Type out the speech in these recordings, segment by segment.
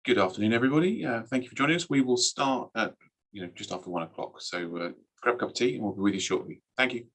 Good afternoon, everybody. Thank you for joining us. We will start at just after 1 o'clock. So grab a cup of tea, and we'll be with you shortly. Thank you.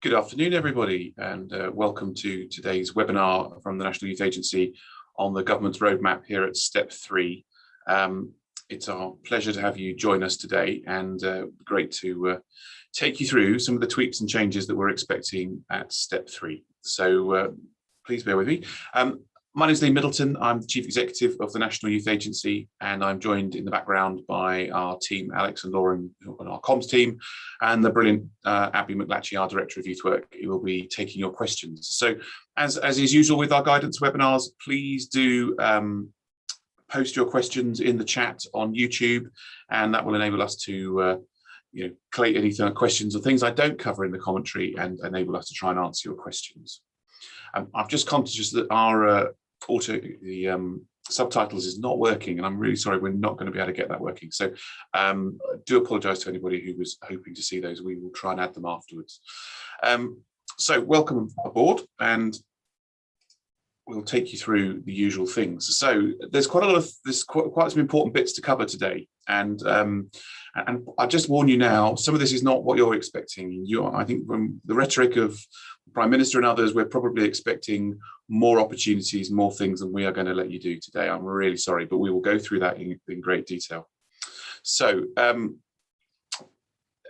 Good afternoon, everybody, and welcome to today's webinar from the National Youth Agency on the government's roadmap here at Step 3. It's our pleasure to have you join us today, and great to take you through some of the tweaks and changes that we're expecting at Step 3. So please bear with me. My name is Lee Middleton. I'm the Chief Executive of the National Youth Agency, and I'm joined in the background by our team, Alex and Lauren, on our comms team, and the brilliant Abby McLatchy, our Director of Youth Work, who will be taking your questions. So as is usual with our guidance webinars, please do post your questions in the chat on YouTube, and that will enable us to collate any questions or things I don't cover in the commentary and enable us to try and answer your questions. I'm just conscious that our subtitles is not working, and I'm really sorry we're not going to be able to get that working. So I do apologise to anybody who was hoping to see those. We will try and add them afterwards. So welcome aboard, and we'll take you through the usual things. So there's quite some important bits to cover today, and I just warn you now, some of this is not what you're expecting. I think from the rhetoric of the Prime Minister and others, we're probably expecting more opportunities, more things than we are going to let you do today. I'm really sorry, but we will go through that in great detail. So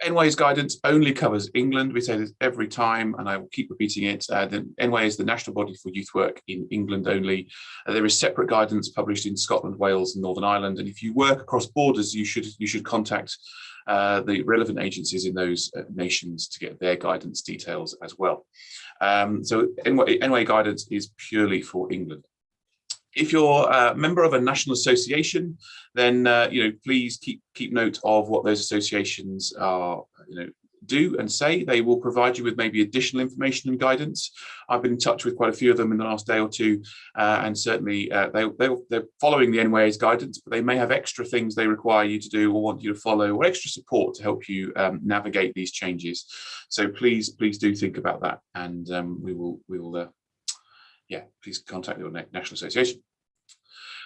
NYA's guidance only covers England. We say this every time, and I will keep repeating it. The NYA is the national body for youth work in England only. There is separate guidance published in Scotland, Wales, and Northern Ireland. And if you work across borders, you should contact the relevant agencies in those nations to get their guidance details as well. So NYA guidance is purely for England. If you're a member of a national association, then please keep note of what those associations are, do and say. They will provide you with maybe additional information and guidance. I've been in touch with quite a few of them in the last day or two, and certainly they're following the NYA's guidance, but they may have extra things they require you to do or want you to follow, or extra support to help you navigate these changes. So please do think about that, and please contact your national association.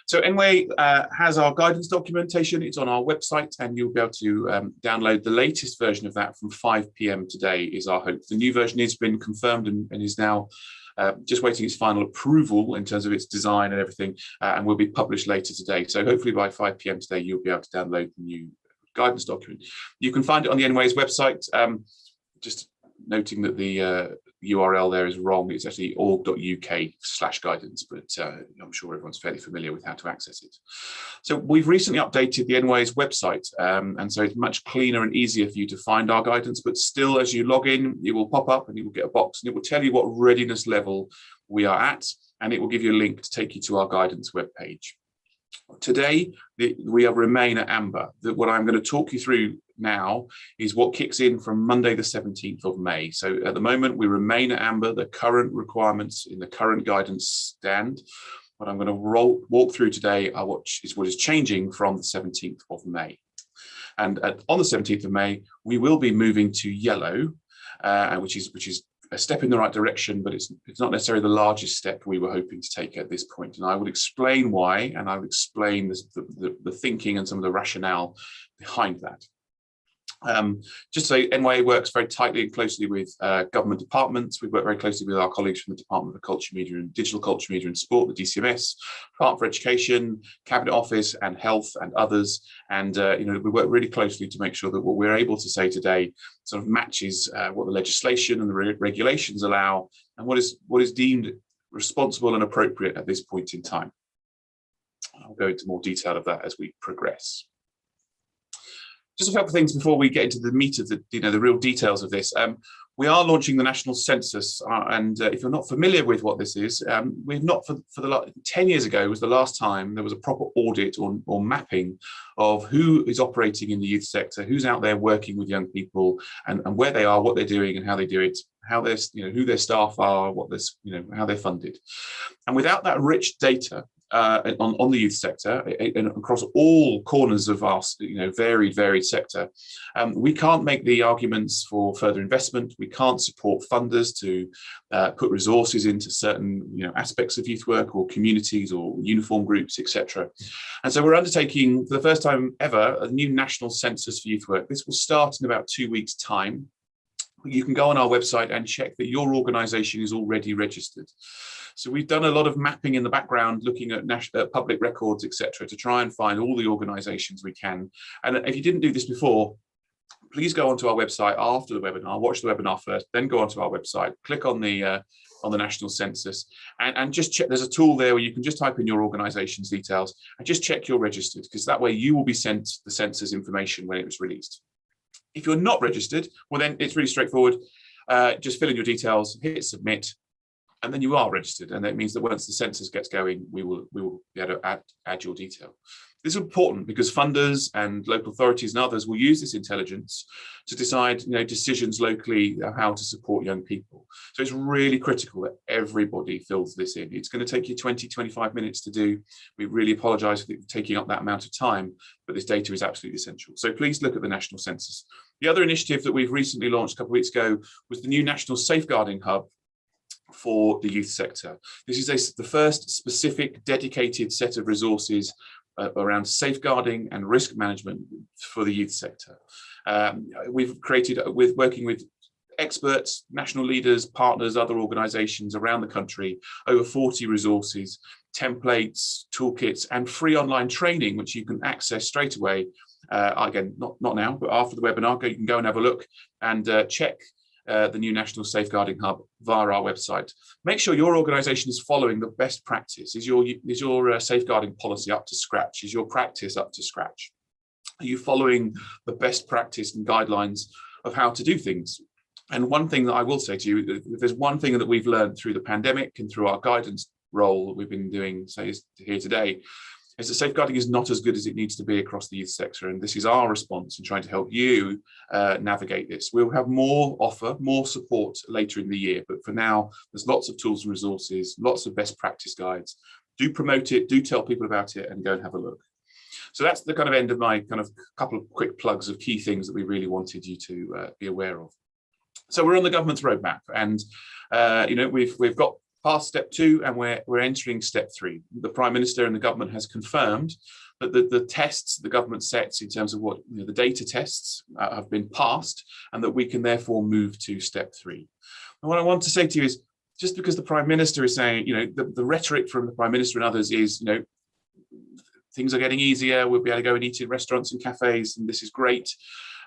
So NYA has our guidance documentation. It's on our website, and you'll be able to download the latest version of that from 5 p.m. today, is our hope. The new version has been confirmed and is now just waiting its final approval in terms of its design and everything, and will be published later today. So hopefully by 5 p.m. today, you'll be able to download the new guidance document. You can find it on the NYA's website. Just noting that the URL there is wrong. It's actually org.uk/guidance, but I'm sure everyone's fairly familiar with how to access it. So we've recently updated the NYA's website, and so it's much cleaner and easier for you to find our guidance, but still, as you log in, it will pop up and you will get a box, and it will tell you what readiness level we are at, and it will give you a link to take you to our guidance webpage. Today, we remain at amber. What I'm going to talk you through now is what kicks in from Monday the 17th of May. So at the moment, we remain at amber. The current requirements in the current guidance stand. What I'm going to walk through today are what is changing from the 17th of May. And on the 17th of May, we will be moving to yellow, which is a step in the right direction, but it's not necessarily the largest step we were hoping to take at this point. And I will explain why, and I will explain the thinking and some of the rationale behind that. Just so NYA works very tightly and closely with government departments. We work very closely with our colleagues from the Department for Culture, Media and Digital Culture, Media and Sport, the DCMS, Department for Education, Cabinet Office and Health and others. And we work really closely to make sure that what we're able to say today sort of matches what the legislation and the regulations allow, and what is deemed responsible and appropriate at this point in time. I'll go into more detail of that as we progress. Just a couple of things before we get into the meat of the real details of this. We are launching the national census, and if you're not familiar with what this is, we've not for the 10 years ago was the last time there was a proper audit or mapping of who is operating in the youth sector, who's out there working with young people, and where they are, what they're doing, and how they do it, how who their staff are, how they're funded. And without that rich data, on the youth sector and across all corners of our varied sector. We can't make the arguments for further investment. We can't support funders to put resources into certain aspects of youth work or communities or uniform groups, etc. And so we're undertaking, for the first time ever, a new national census for youth work. This will start in about 2 weeks' time. You can go on our website and check that your organisation is already registered. So we've done a lot of mapping in the background, looking at public records, etc., to try and find all the organisations we can. And if you didn't do this before, please go onto our website after the webinar, watch the webinar first, then go onto our website, click on the national census, and just check. There's a tool there where you can just type in your organisation's details and just check you're registered, because that way you will be sent the census information when it was released. If you're not registered, well, then it's really straightforward. Just fill in your details, hit submit, and then you are registered. And that means that once the census gets going, we will be able to add your detail. This is important because funders and local authorities and others will use this intelligence to decide decisions locally of how to support young people. So it's really critical that everybody fills this in. It's going to take you 20-25 minutes to do. We really apologise for taking up that amount of time, but this data is absolutely essential. So please look at the national census. The other initiative that we've recently launched a couple of weeks ago was the new National Safeguarding Hub for the youth sector. This is the first specific dedicated set of resources around safeguarding and risk management for the youth sector. We've created, working with experts, national leaders, partners, other organisations around the country, over 40 resources, templates, toolkits, and free online training, which you can access straight away. Again, not now, but after the webinar, you can go and have a look and check the new National Safeguarding Hub via our website. Make sure your organisation is following the best practice. Is your safeguarding policy up to scratch? Is your practice up to scratch? Are you following the best practice and guidelines of how to do things? And one thing that I will say to you, if there's one thing that we've learned through the pandemic and through our guidance role that we've been doing, say, here today, is that safeguarding is not as good as it needs to be across the youth sector. And this is our response in trying to help you navigate this. We'll have more support later in the year. But for now, there's lots of tools and resources, lots of best practice guides. Do promote it, do tell people about it, and go and have a look. So that's the kind of end of my kind of couple of quick plugs of key things that we really wanted you to be aware of. So we're on the government's roadmap, and we've got past step 2 and we're entering step 3. The Prime Minister and the government has confirmed that the tests the government sets in terms of what the data tests have been passed, and that we can therefore move to step 3. And what I want to say to you is, just because the Prime Minister is saying, the rhetoric from the Prime Minister and others is, things are getting easier, we'll be able to go and eat in restaurants and cafes, and this is great.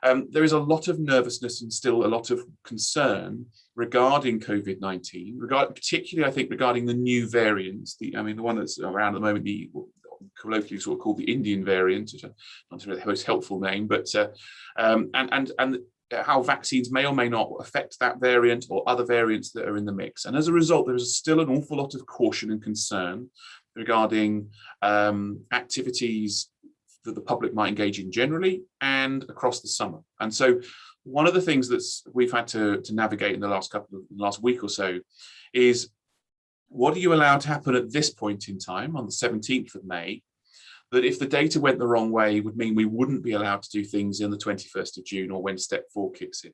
There is a lot of nervousness and still a lot of concern regarding COVID-19, particularly, I think, regarding the new variants. The one that's around at the moment, the colloquially sort of called the Indian variant, which is not the most helpful name, but and how vaccines may or may not affect that variant or other variants that are in the mix. And as a result, there is still an awful lot of caution and concern regarding activities that the public might engage in generally and across the summer. And so one of the things that we've had to navigate in the last week or so is, what are you allowed to happen at this point in time on the 17th of May, that if the data went the wrong way would mean we wouldn't be allowed to do things on the 21st of June or when step 4 kicks in.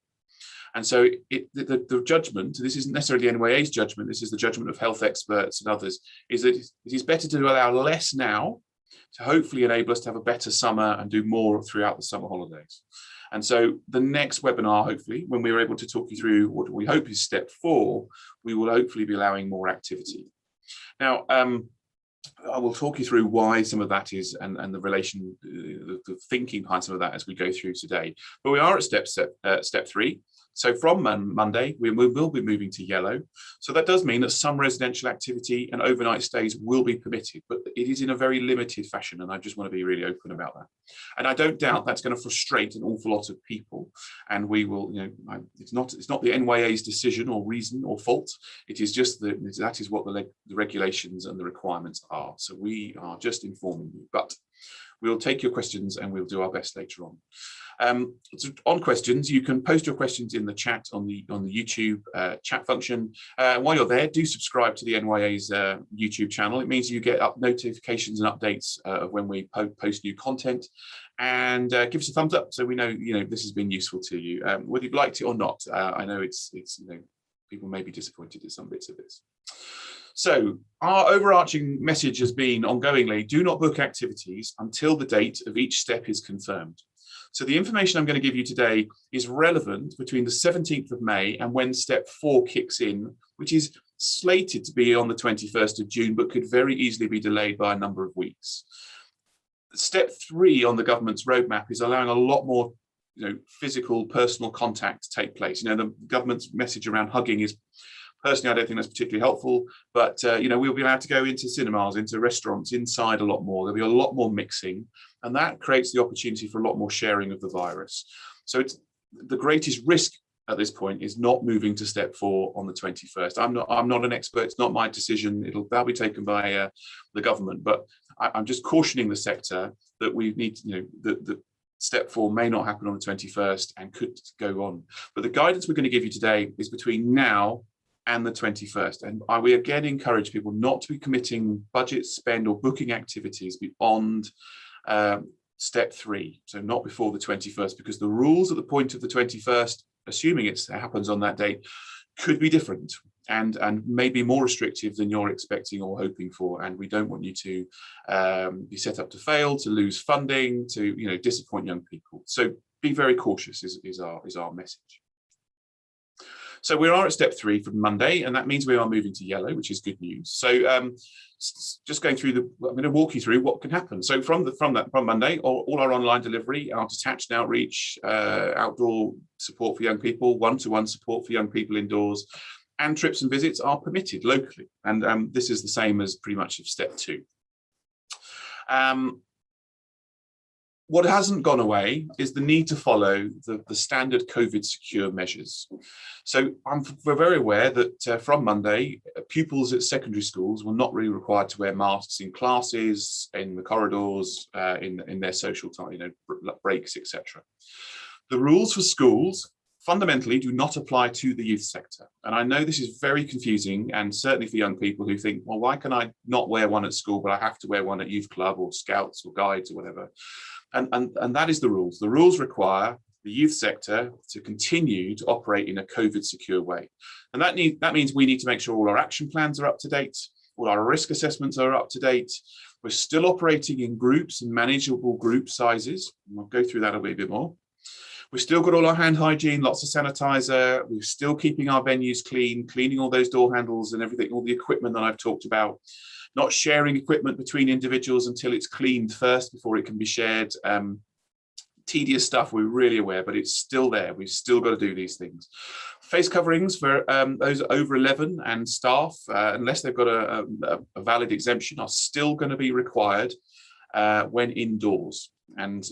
And so the judgment, this isn't necessarily the NYA's judgment, this is the judgment of health experts and others, is that it is better to allow less now to hopefully enable us to have a better summer and do more throughout the summer holidays. And so the next webinar, hopefully, when we're able to talk you through what we hope is step 4, we will hopefully be allowing more activity. Now, I will talk you through why some of that is and the relation, the thinking behind some of that as we go through today. But we are at step 3. So from Monday, we will be moving to yellow. So that does mean that some residential activity and overnight stays will be permitted, but it is in a very limited fashion. And I just want to be really open about that. And I don't doubt that's going to frustrate an awful lot of people. And we will, it's not the NYA's decision or reason or fault. It is just that is what the regulations and the requirements are. So we are just informing you. But We'll take your questions and we'll do our best later on. So on questions, you can post your questions in the chat on the YouTube chat function. While you're there, do subscribe to the NYA's YouTube channel. It means you get notifications and updates of when we post new content, and give us a thumbs up so we know this has been useful to you, whether you've liked it or not. I know it's people may be disappointed at some bits of this. So our overarching message has been ongoingly: do not book activities until the date of each step is confirmed. So the information I'm going to give you today is relevant between the 17th of May and when step 4 kicks in, which is slated to be on the 21st of June, but could very easily be delayed by a number of weeks. Step 3 on the government's roadmap is allowing a lot more physical, personal contact to take place. The government's message around hugging is, personally, I don't think that's particularly helpful, but we'll be allowed to go into cinemas, into restaurants, inside a lot more. There'll be a lot more mixing, and that creates the opportunity for a lot more sharing of the virus. So it's the greatest risk at this point is not moving to step 4 on the 21st. I'm not an expert. It's not my decision. That'll be taken by the government, but I'm just cautioning the sector that we need, the step 4 may not happen on the 21st and could go on. But the guidance we're going to give you today is between now and the 21st. And we again encourage people not to be committing budget spend or booking activities beyond step 3. So not before the 21st, because the rules at the point of the 21st, assuming it happens on that date, could be different and may be more restrictive than you're expecting or hoping for. And we don't want you to be set up to fail, to lose funding, to disappoint young people. So be very cautious is our message. So we are at step 3 from Monday, and that means we are moving to yellow, which is good news. So just going through I'm going to walk you through what can happen. So from Monday, all our online delivery, our detached outreach, outdoor support for young people, one-to-one support for young people indoors, and trips and visits are permitted locally. And this is the same as pretty much of step 2. What hasn't gone away is the need to follow the standard COVID secure measures. So we're very aware that from Monday, pupils at secondary schools will not be required to wear masks in classes, in the corridors, in their social time, breaks, etc. The rules for schools fundamentally do not apply to the youth sector. And I know this is very confusing, and certainly for young people who think, well, why can I not wear one at school, but I have to wear one at youth club or scouts or guides or whatever. And that is the rules. The rules require the youth sector to continue to operate in a COVID secure way. And that means we need to make sure all our action plans are up to date, all our risk assessments are up to date. We're still operating in groups and manageable group sizes. I'll go through that a wee bit more. We've still got all our hand hygiene, lots of sanitizer. We're still keeping our venues clean, cleaning all those door handles and everything, all the equipment that I've talked about. Not sharing equipment between individuals until it's cleaned first before it can be shared. Tedious stuff, we're really aware, but it's still there. We've still got to do these things. Face coverings for those over 11 and staff, unless they've got a valid exemption, are still going to be required when indoors. And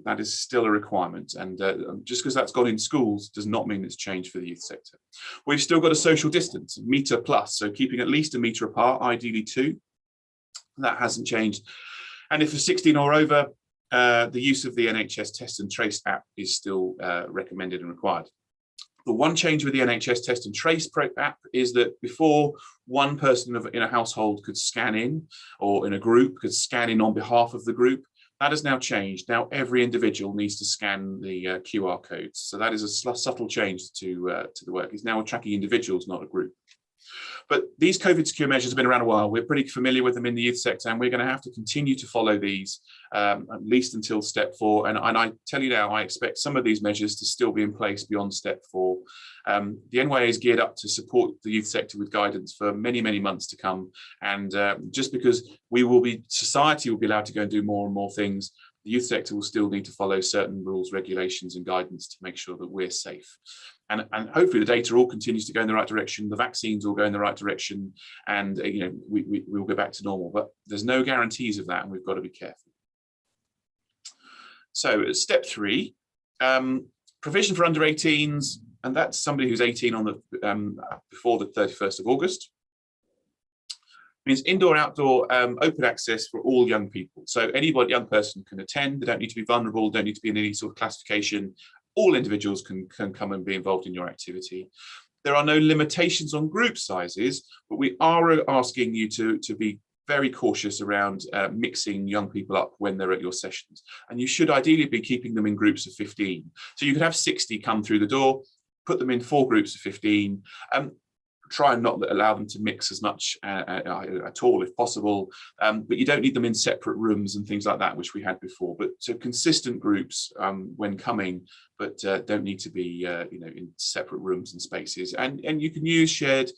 that is still a requirement. And just because that's gone in schools does not mean it's changed for the youth sector. We've still got a social distance, metre plus, so keeping at least a metre apart, ideally 2. That hasn't changed. And if you're 16 or over, the use of the NHS Test and Trace app is still recommended and required. The one change with the NHS Test and Trace app is that before one person in a household could scan in, or in a group could scan in on behalf of the group, that has now changed. Now every individual needs to scan the QR codes. So that is a subtle change to the work. It's now tracking individuals, not a group. But these COVID secure measures have been around a while. We're pretty familiar with them in the youth sector, and we're going to have to continue to follow these at least until step 4. And I tell you now, I expect some of these measures to still be in place beyond step 4. The NYA is geared up to support the youth sector with guidance for many, many months to come. And just because society will be allowed to go and do more and more things, the youth sector will still need to follow certain rules, regulations, and guidance to make sure that we're safe. And hopefully the data all continues to go in the right direction, the vaccines all go in the right direction, and we will go back to normal. But there's no guarantees of that, and we've got to be careful. So step 3, provision for under 18s, and that's somebody who's 18 on the before the 31st of August. means indoor, outdoor, open access for all young people. So any young person can attend. They don't need to be vulnerable, don't need to be in any sort of classification. All individuals can come and be involved in your activity. There are no limitations on group sizes, but we are asking you to be very cautious around mixing young people up when they're at your sessions. And you should ideally be keeping them in groups of 15. So you could have 60 come through the door, put them in 4 groups of 15, try and not allow them to mix as much at all if possible, but you don't need them in separate rooms and things like that, which we had before. But so consistent groups when coming, but don't need to be in separate rooms and spaces. And you can use shared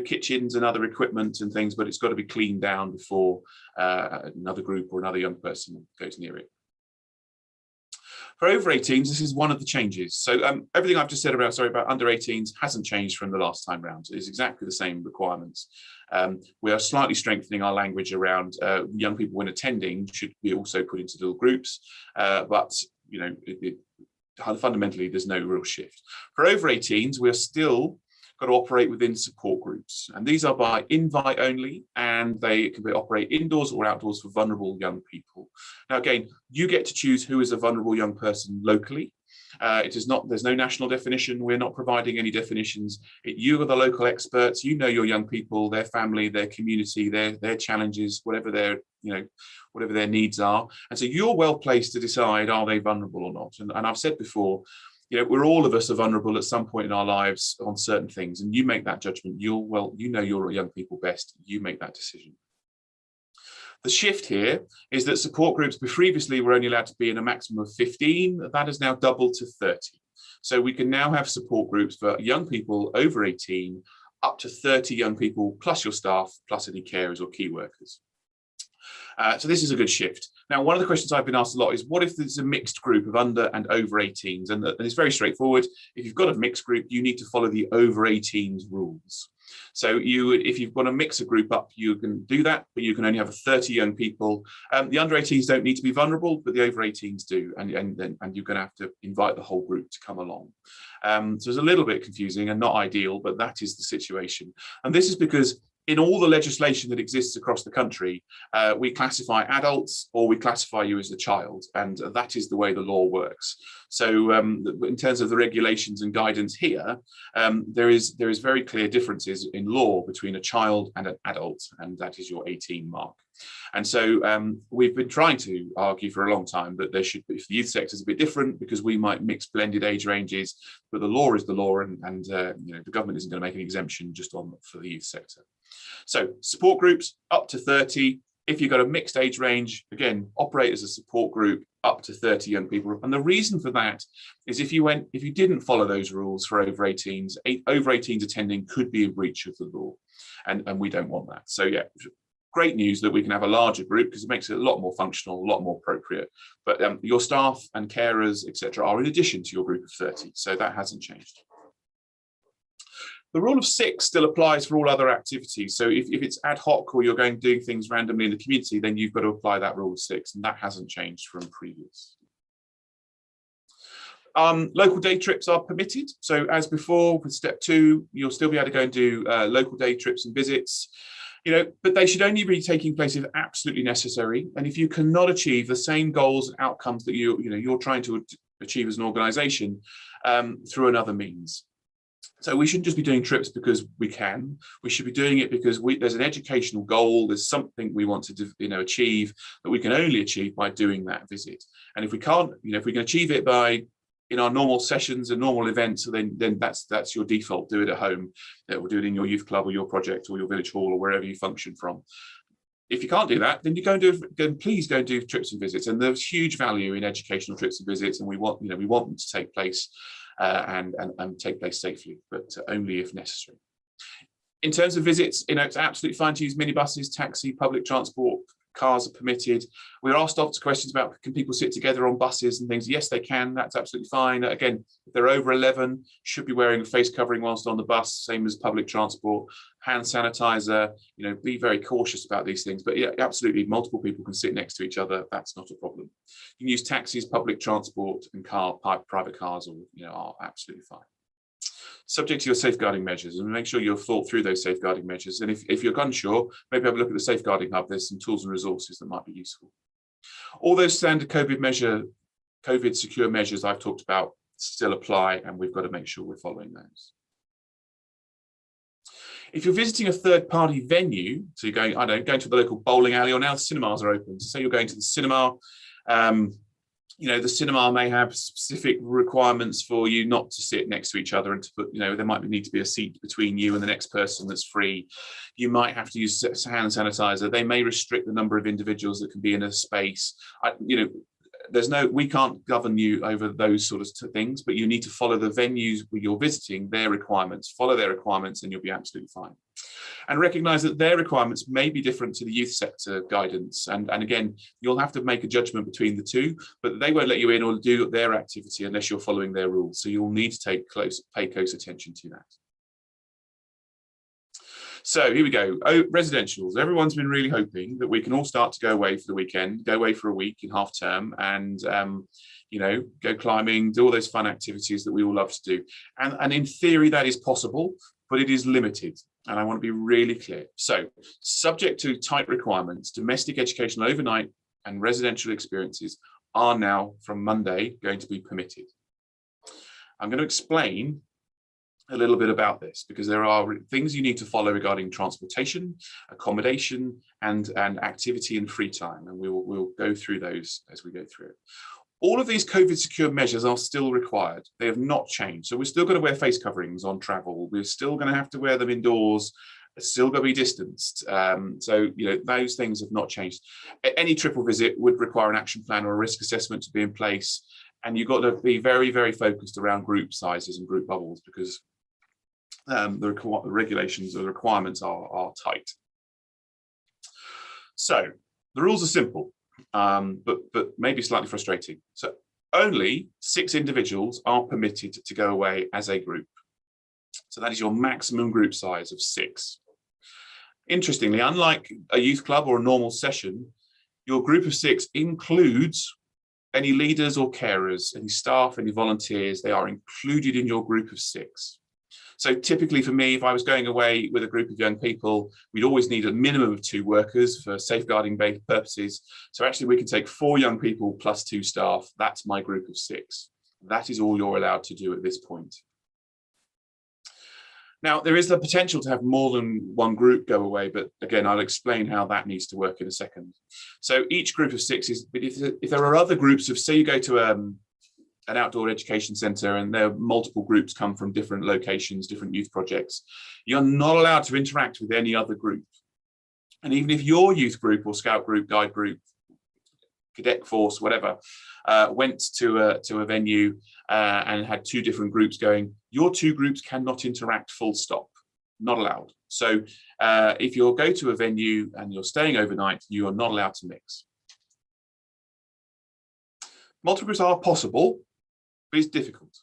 kitchens and other equipment and things, but it's got to be cleaned down before another group or another young person goes near it. For over 18s, this is one of the changes. So everything I've just said about under 18s hasn't changed from the last time round. It's exactly the same requirements. We are slightly strengthening our language around young people when attending should be also put into little groups, but fundamentally there's no real shift. For over 18s, we're still got to operate within support groups, and these are by invite only, and they can operate indoors or outdoors for vulnerable young people. Now again, you get to choose who is a vulnerable young person locally. There's no national definition. We're not providing any definitions. You are the local experts. You know your young people, their family, their community, their challenges, whatever their needs are, and so you're well placed to decide, are they vulnerable or not. And I've said before, we're all of us are vulnerable at some point in our lives on certain things, and you make that judgment. You know your young people best. You make that decision. The shift here is that support groups previously were only allowed to be in a maximum of 15. That has now doubled to 30. So we can now have support groups for young people over 18, up to 30 young people, plus your staff, plus any carers or key workers. So this is a good shift. Now, one of the questions I've been asked a lot is, what if there's a mixed group of under and over 18s? And it's very straightforward. If you've got a mixed group, you need to follow the over 18s rules. So if you've got to mix a group up, you can do that, but you can only have 30 young people. The under 18s don't need to be vulnerable, but the over 18s do, and you're going to have to invite the whole group to come along. So it's a little bit confusing and not ideal, but that is the situation. And this is because in all the legislation that exists across the country, we classify adults or we classify you as a child, and that is the way the law works. So in terms of the regulations and guidance here, there is very clear differences in law between a child and an adult, and that is your 18 mark. And so we've been trying to argue for a long time that there should be, if the youth sector is a bit different, because we might mix blended age ranges, but the law is the law, and the government isn't going to make an exemption just for the youth sector. So support groups up to 30. If you've got a mixed age range, again, operate as a support group up to 30 young people. And the reason for that is if you didn't follow those rules for over 18s, over 18s attending could be in breach of the law, and we don't want that. So yeah, great news that we can have a larger group because it makes it a lot more functional, a lot more appropriate. But your staff and carers, etc., are in addition to your group of 30. So that hasn't changed. The rule of 6 still applies for all other activities. So if it's ad hoc or you're doing things randomly in the community, then you've got to apply that rule of 6, and that hasn't changed from previous. Local day trips are permitted. So as before, with step 2, you'll still be able to go and do local day trips and visits. But they should only be taking place if absolutely necessary. And if you cannot achieve the same goals and outcomes that you're trying to achieve as an organisation through another means. So we shouldn't just be doing trips because we can. We should be doing it because there's an educational goal. There's something we want to achieve that we can only achieve by doing that visit. And if we can't, if we can achieve it in our normal sessions and normal events, then that's your default. Do it at home, or do it in your youth club or your project or your village hall or wherever you function from. If you can't do that, then please go and do trips and visits. And there's huge value in educational trips and visits, and we want them to take place and take place safely, but only if necessary. In terms of visits, it's absolutely fine to use minibuses, taxi, public transport. Cars are permitted. We're asked lots of questions about, can people sit together on buses and things? Yes, they can. That's absolutely fine. Again, if they're over 11, should be wearing a face covering whilst on the bus, same as public transport. Hand sanitizer, be very cautious about these things. But yeah, absolutely, multiple people can sit next to each other. That's not a problem. You can use taxis, public transport, and private cars, are absolutely fine. subject to your safeguarding measures, and make sure you've thought through those safeguarding measures. And if you're unsure, maybe have a look at the safeguarding hub. There's some tools and resources that might be useful. All those standard COVID secure measures I've talked about still apply, and we've got to make sure we're following those. If you're visiting a third-party venue, so you're going, I don't know, going to the local bowling alley, or now the cinemas are open. So say you're going to the cinema, the cinema may have specific requirements for you not to sit next to each other, and to put, there might need to be a seat between you and the next person that's free. You might have to use hand sanitizer. They may restrict the number of individuals that can be in a space. We can't govern you over those sort of things, but you need to follow the venues where you're visiting, their requirements, follow their requirements, and you'll be absolutely fine. And recognize that their requirements may be different to the youth sector guidance. And again, you'll have to make a judgment between the two, but they won't let you in or do their activity unless you're following their rules. So you'll need to pay close attention to that. So here we go. Residentials. Everyone's been really hoping that we can all start to go away for the weekend, go away for a week in half term, and go climbing, do all those fun activities that we all love to do. And in theory, that is possible, but it is limited. And I want to be really clear. So, subject to tight requirements, domestic educational overnight and residential experiences are now from Monday going to be permitted. I'm going to explain a little bit about this, because there are things you need to follow regarding transportation, accommodation, and activity and free time, and we'll go through those as we go through it. All of these COVID secure measures are still required. They have not changed. So we're still going to wear face coverings on travel. We're still going to have to wear them indoors. It's still going to be distanced. Those things have not changed. Any triple visit would require an action plan or a risk assessment to be in place. And you've got to be very, very focused around group sizes and group bubbles, because the regulations or the requirements are tight. So the rules are simple, but maybe slightly frustrating. So only 6 individuals are permitted to go away as a group. So that is your maximum group size of 6. Interestingly, unlike a youth club or a normal session, your group of 6 includes any leaders or carers, any staff, any volunteers. They are included in your group of 6. So typically for me, if I was going away with a group of young people, we'd always need a minimum of 2 workers for safeguarding based purposes. So actually we can take 4 young people plus 2 staff. That's my group of 6. That is all you're allowed to do at this point. Now, there is the potential to have more than one group go away, but again, I'll explain how that needs to work in a second. So each group of 6 is, but if there are other groups of, say you go to an outdoor education centre and there are multiple groups come from different locations, different youth projects, you're not allowed to interact with any other group. And even if your youth group or scout group, guide group, cadet force, whatever, went to a venue and had 2 different groups going, your 2 groups cannot interact, full stop, not allowed. So if you go to a venue and you're staying overnight, you are not allowed to mix. Multiple groups are possible, but it's difficult.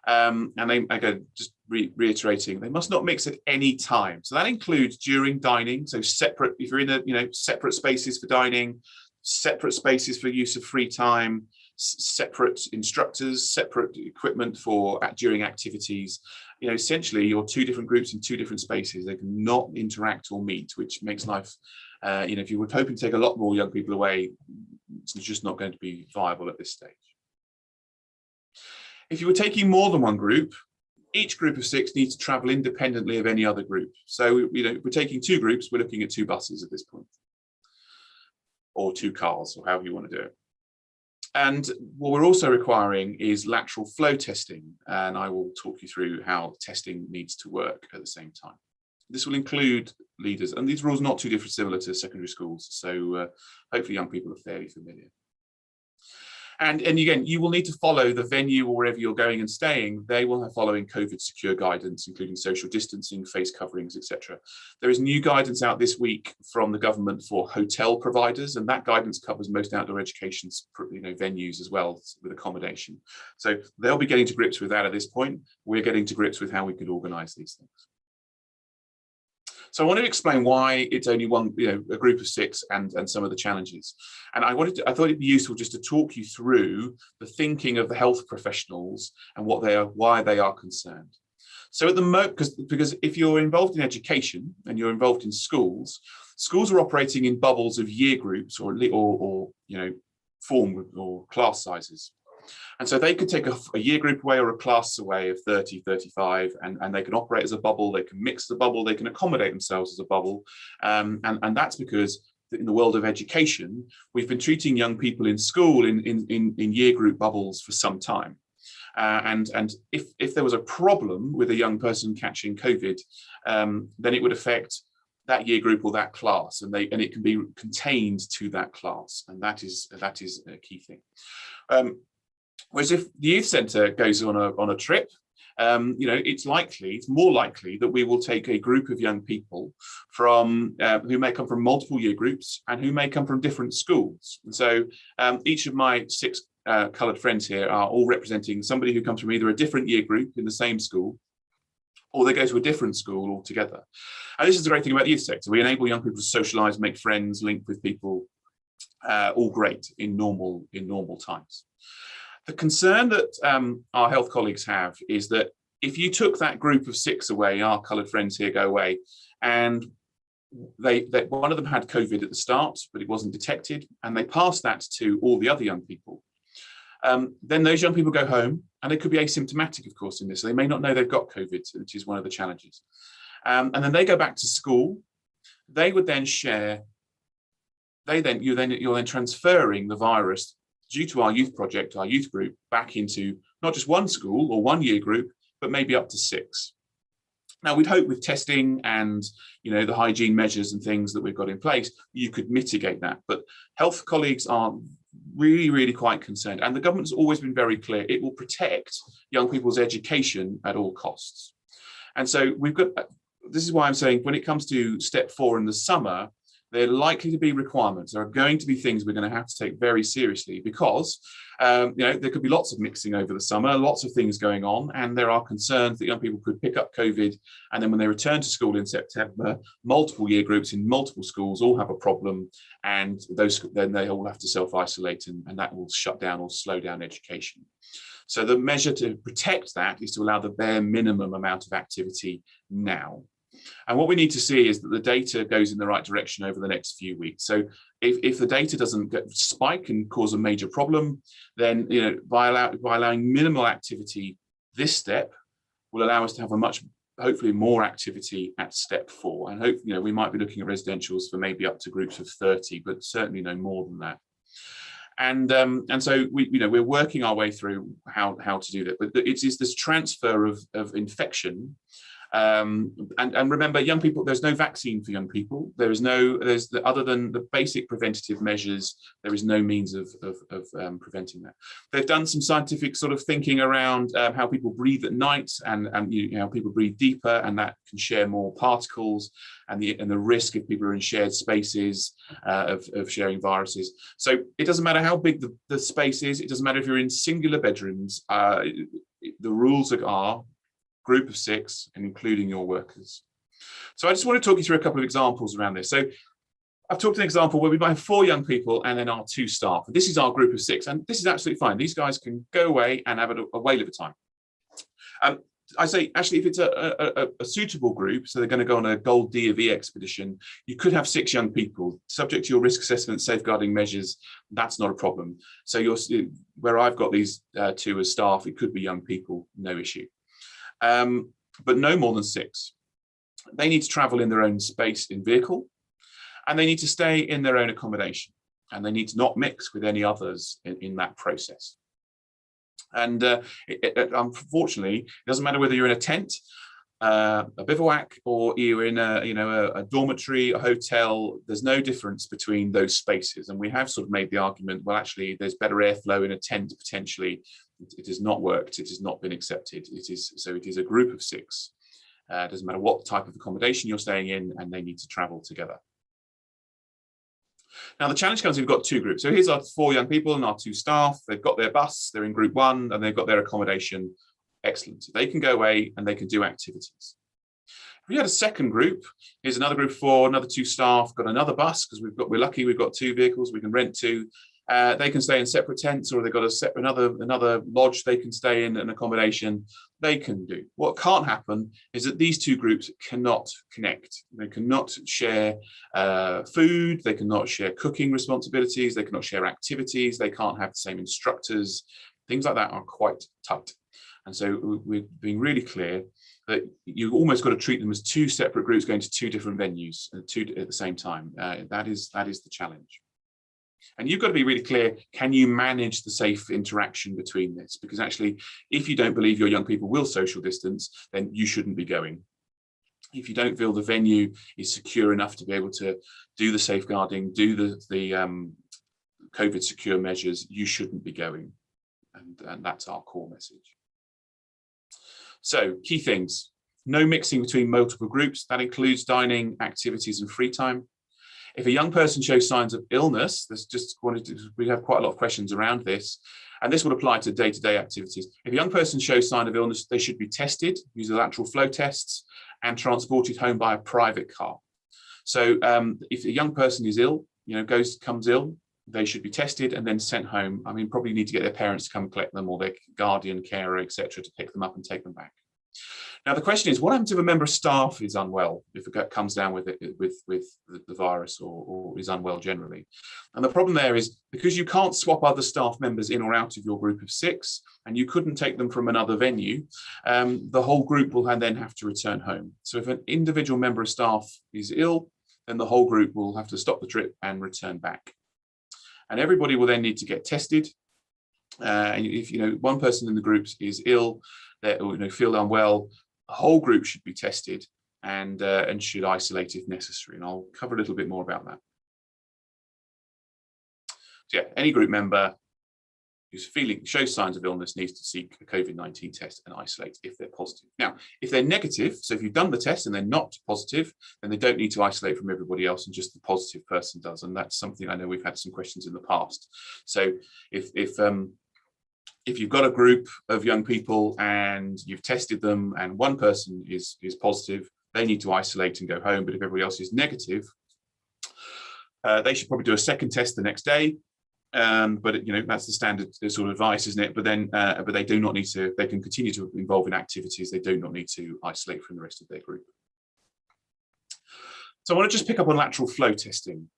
And they, again, just reiterating, they must not mix at any time. So that includes during dining. So separate, if you're in separate spaces for dining, separate spaces for use of free time, separate instructors, separate equipment for during activities. Essentially you're 2 different groups in 2 different spaces. They cannot interact or meet, which makes life, if you were hoping to take a lot more young people away, it's just not going to be viable at this stage. If you were taking more than one group, each group of 6 needs to travel independently of any other group. So, if we're taking 2 groups, we're looking at 2 buses at this point, or 2 cars, or however you want to do it. And what we're also requiring is lateral flow testing, and I will talk you through how testing needs to work at the same time. This will include leaders, and these rules are not too different, similar to secondary schools, so hopefully young people are fairly familiar. And again, you will need to follow the venue or wherever you're going and staying. They will have following COVID secure guidance, including social distancing, face coverings, etc. There is new guidance out this week from the government for hotel providers, and that guidance covers most outdoor education venues as well, with accommodation. So they'll be getting to grips with that at this point. We're getting to grips with how we could organise these things. So I want to explain why it's only one, a group of 6 and some of the challenges. And I thought it'd be useful just to talk you through the thinking of the health professionals and why they are concerned. So at the moment, because if you're involved in education and you're involved in schools, schools are operating in bubbles of year groups or form or class sizes. And so they could take a year group away or a class away of 30, 35, and they can operate as a bubble, they can mix the bubble, they can accommodate themselves as a bubble. And that's because in the world of education, we've been treating young people in school in year group bubbles for some time. And if there was a problem with a young person catching COVID, then it would affect that year group or that class, and it can be contained to that class, and that is a key thing. Whereas if the youth centre goes on a trip, it's more likely that we will take a group of young people from who may come from multiple year groups and who may come from different schools. And so each of my 6 coloured friends here are all representing somebody who comes from either a different year group in the same school, or they go to a different school altogether. And this is the great thing about the youth sector. We enable young people to socialise, make friends, link with people, all great in normal times. The concern that our health colleagues have is that if you took that group of 6 away, our coloured friends here go away, and one of them had COVID at the start, but it wasn't detected, and they passed that to all the other young people, then those young people go home, and they could be asymptomatic, of course, in this. So they may not know they've got COVID, which is one of the challenges. And then they go back to school. They would then share. You're then transferring the virus due to our youth project, our youth group, back into not just one school or one year group, but maybe up to 6. Now, we'd hope with testing and the hygiene measures and things that we've got in place, you could mitigate that. But health colleagues are really, really quite concerned. And the government has always been very clear. It will protect young people's education at all costs. And so this is why I'm saying when it comes to step 4 in the summer, there are likely to be requirements. There are going to be things we're going to have to take very seriously because, there could be lots of mixing over the summer, lots of things going on, and there are concerns that young people could pick up COVID, and then when they return to school in September, multiple year groups in multiple schools all have a problem, and then they all have to self-isolate, and that will shut down or slow down education. So the measure to protect that is to allow the bare minimum amount of activity now. And what we need to see is that the data goes in the right direction over the next few weeks. So if the data doesn't spike and cause a major problem, then by allowing minimal activity, this step will allow us to have hopefully more activity at step 4. And hope we might be looking at residentials for maybe up to groups of 30, but certainly no more than that. And so we're working our way through how to do that. But it is this transfer of infection. And remember, young people, there's no vaccine for young people. Other than the basic preventative measures, there is no means of preventing that. They've done some scientific sort of thinking around how people breathe at night and how people breathe deeper, and that can share more particles, and the risk if people are in shared spaces of sharing viruses. So it doesn't matter how big the space is. It doesn't matter if you're in singular bedrooms. The rules are group of 6 and including your workers. So I just want to talk you through a couple of examples around this. So I've talked an example where we might have 4 young people and then our 2 staff. This is our group of 6, and this is absolutely fine. These guys can go away and have a whale of a time. I say, actually, if it's a suitable group, so they're going to go on a Gold D of E expedition, you could have 6 young people, subject to your risk assessment, safeguarding measures. That's not a problem. So where I've got these 2 as staff, it could be young people, no issue. But no more than 6. They need to travel in their own space in vehicle, and they need to stay in their own accommodation, and they need to not mix with any others in that process. And unfortunately, it doesn't matter whether you're in a tent, a bivouac, or you're in a dormitory, a hotel. There's no difference between those spaces. And we have sort of made the argument, well, actually, there's better airflow in a tent potentially. It has not worked. It has not been accepted. It is a group of 6. It doesn't matter what type of accommodation you're staying in, and they need to travel together. Now, the challenge comes, we've got 2 groups. So here's our 4 young people and our 2 staff. They've got their bus, they're in group 1, and they've got their accommodation. Excellent. So they can go away and they can do activities. If we had a second group, here's another group of 4, another 2 staff, got another bus, because we're lucky, we've got 2 vehicles we can rent to. They can stay in separate tents, or they've got another lodge they can stay in, an accommodation. They can do. What can't happen is that these two groups cannot connect. They cannot share food. They cannot share cooking responsibilities. They cannot share activities. They can't have the same instructors. Things like that are quite tight. And so we're being really clear that you've almost got to treat them as two separate groups going to two different venues at the same time. That is the challenge. And you've got to be really clear, can you manage the safe interaction between this? Because actually, if you don't believe your young people will social distance, then you shouldn't be going. If you don't feel the venue is secure enough to be able to do the safeguarding, do the COVID secure measures, you shouldn't be going. And that's our core message. So key things: no mixing between multiple groups. That includes dining, activities and free time. If a young person shows signs of illness, we have quite a lot of questions around this, and this would apply to day-to-day activities. If a young person shows sign of illness, they should be tested using lateral flow tests and transported home by a private car. So if a young person is ill, comes ill, they should be tested and then sent home. I mean, probably need to get their parents to come collect them, or their guardian, carer, etc., to pick them up and take them back. Now, the question is, what happens if a member of staff is unwell, if it comes down with the virus, or is unwell generally? And the problem there is, because you can't swap other staff members in or out of your group of 6, and you couldn't take them from another venue, the whole group will then have to return home. So if an individual member of staff is ill, then the whole group will have to stop the trip and return back. And everybody will then need to get tested. And if one person in the group is ill, they feel unwell, the whole group should be tested and should isolate if necessary. And I'll cover a little bit more about that. So yeah, any group member who's shows signs of illness needs to seek a COVID-19 test and isolate if they're positive. Now, if they're negative, so if you've done the test and they're not positive, then they don't need to isolate from everybody else, and just the positive person does. And that's something I know we've had some questions in the past. So if you've got a group of young people and you've tested them and one person is positive, they need to isolate and go home. But if everybody else is negative, they should probably do a second test the next day. But that's the standard sort of advice, isn't it? But then, but they do not need to. They can continue to involve in activities. They do not need to isolate from the rest of their group. So I want to just pick up on lateral flow testing.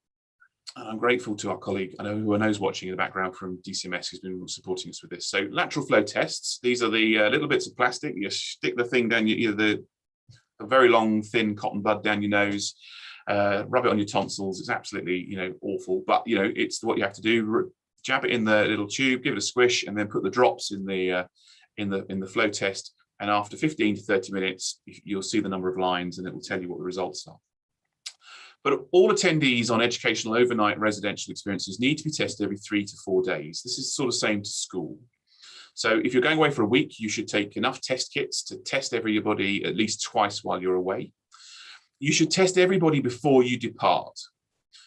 And I'm grateful to our colleague, who I know is watching in the background from DCMS, who's been supporting us with this. So lateral flow tests, these are the little bits of plastic. You stick the thing down the very long, thin cotton bud down your nose, rub it on your tonsils. It's absolutely, awful, but it's what you have to do. Jab it in the little tube, give it a squish, and then put the drops in the flow test. And after 15 to 30 minutes, you'll see the number of lines, and it will tell you what the results are. But all attendees on educational overnight residential experiences need to be tested every 3 to 4 days. This is sort of same to school. So if you're going away for a week, you should take enough test kits to test everybody at least twice while you're away. You should test everybody before you depart.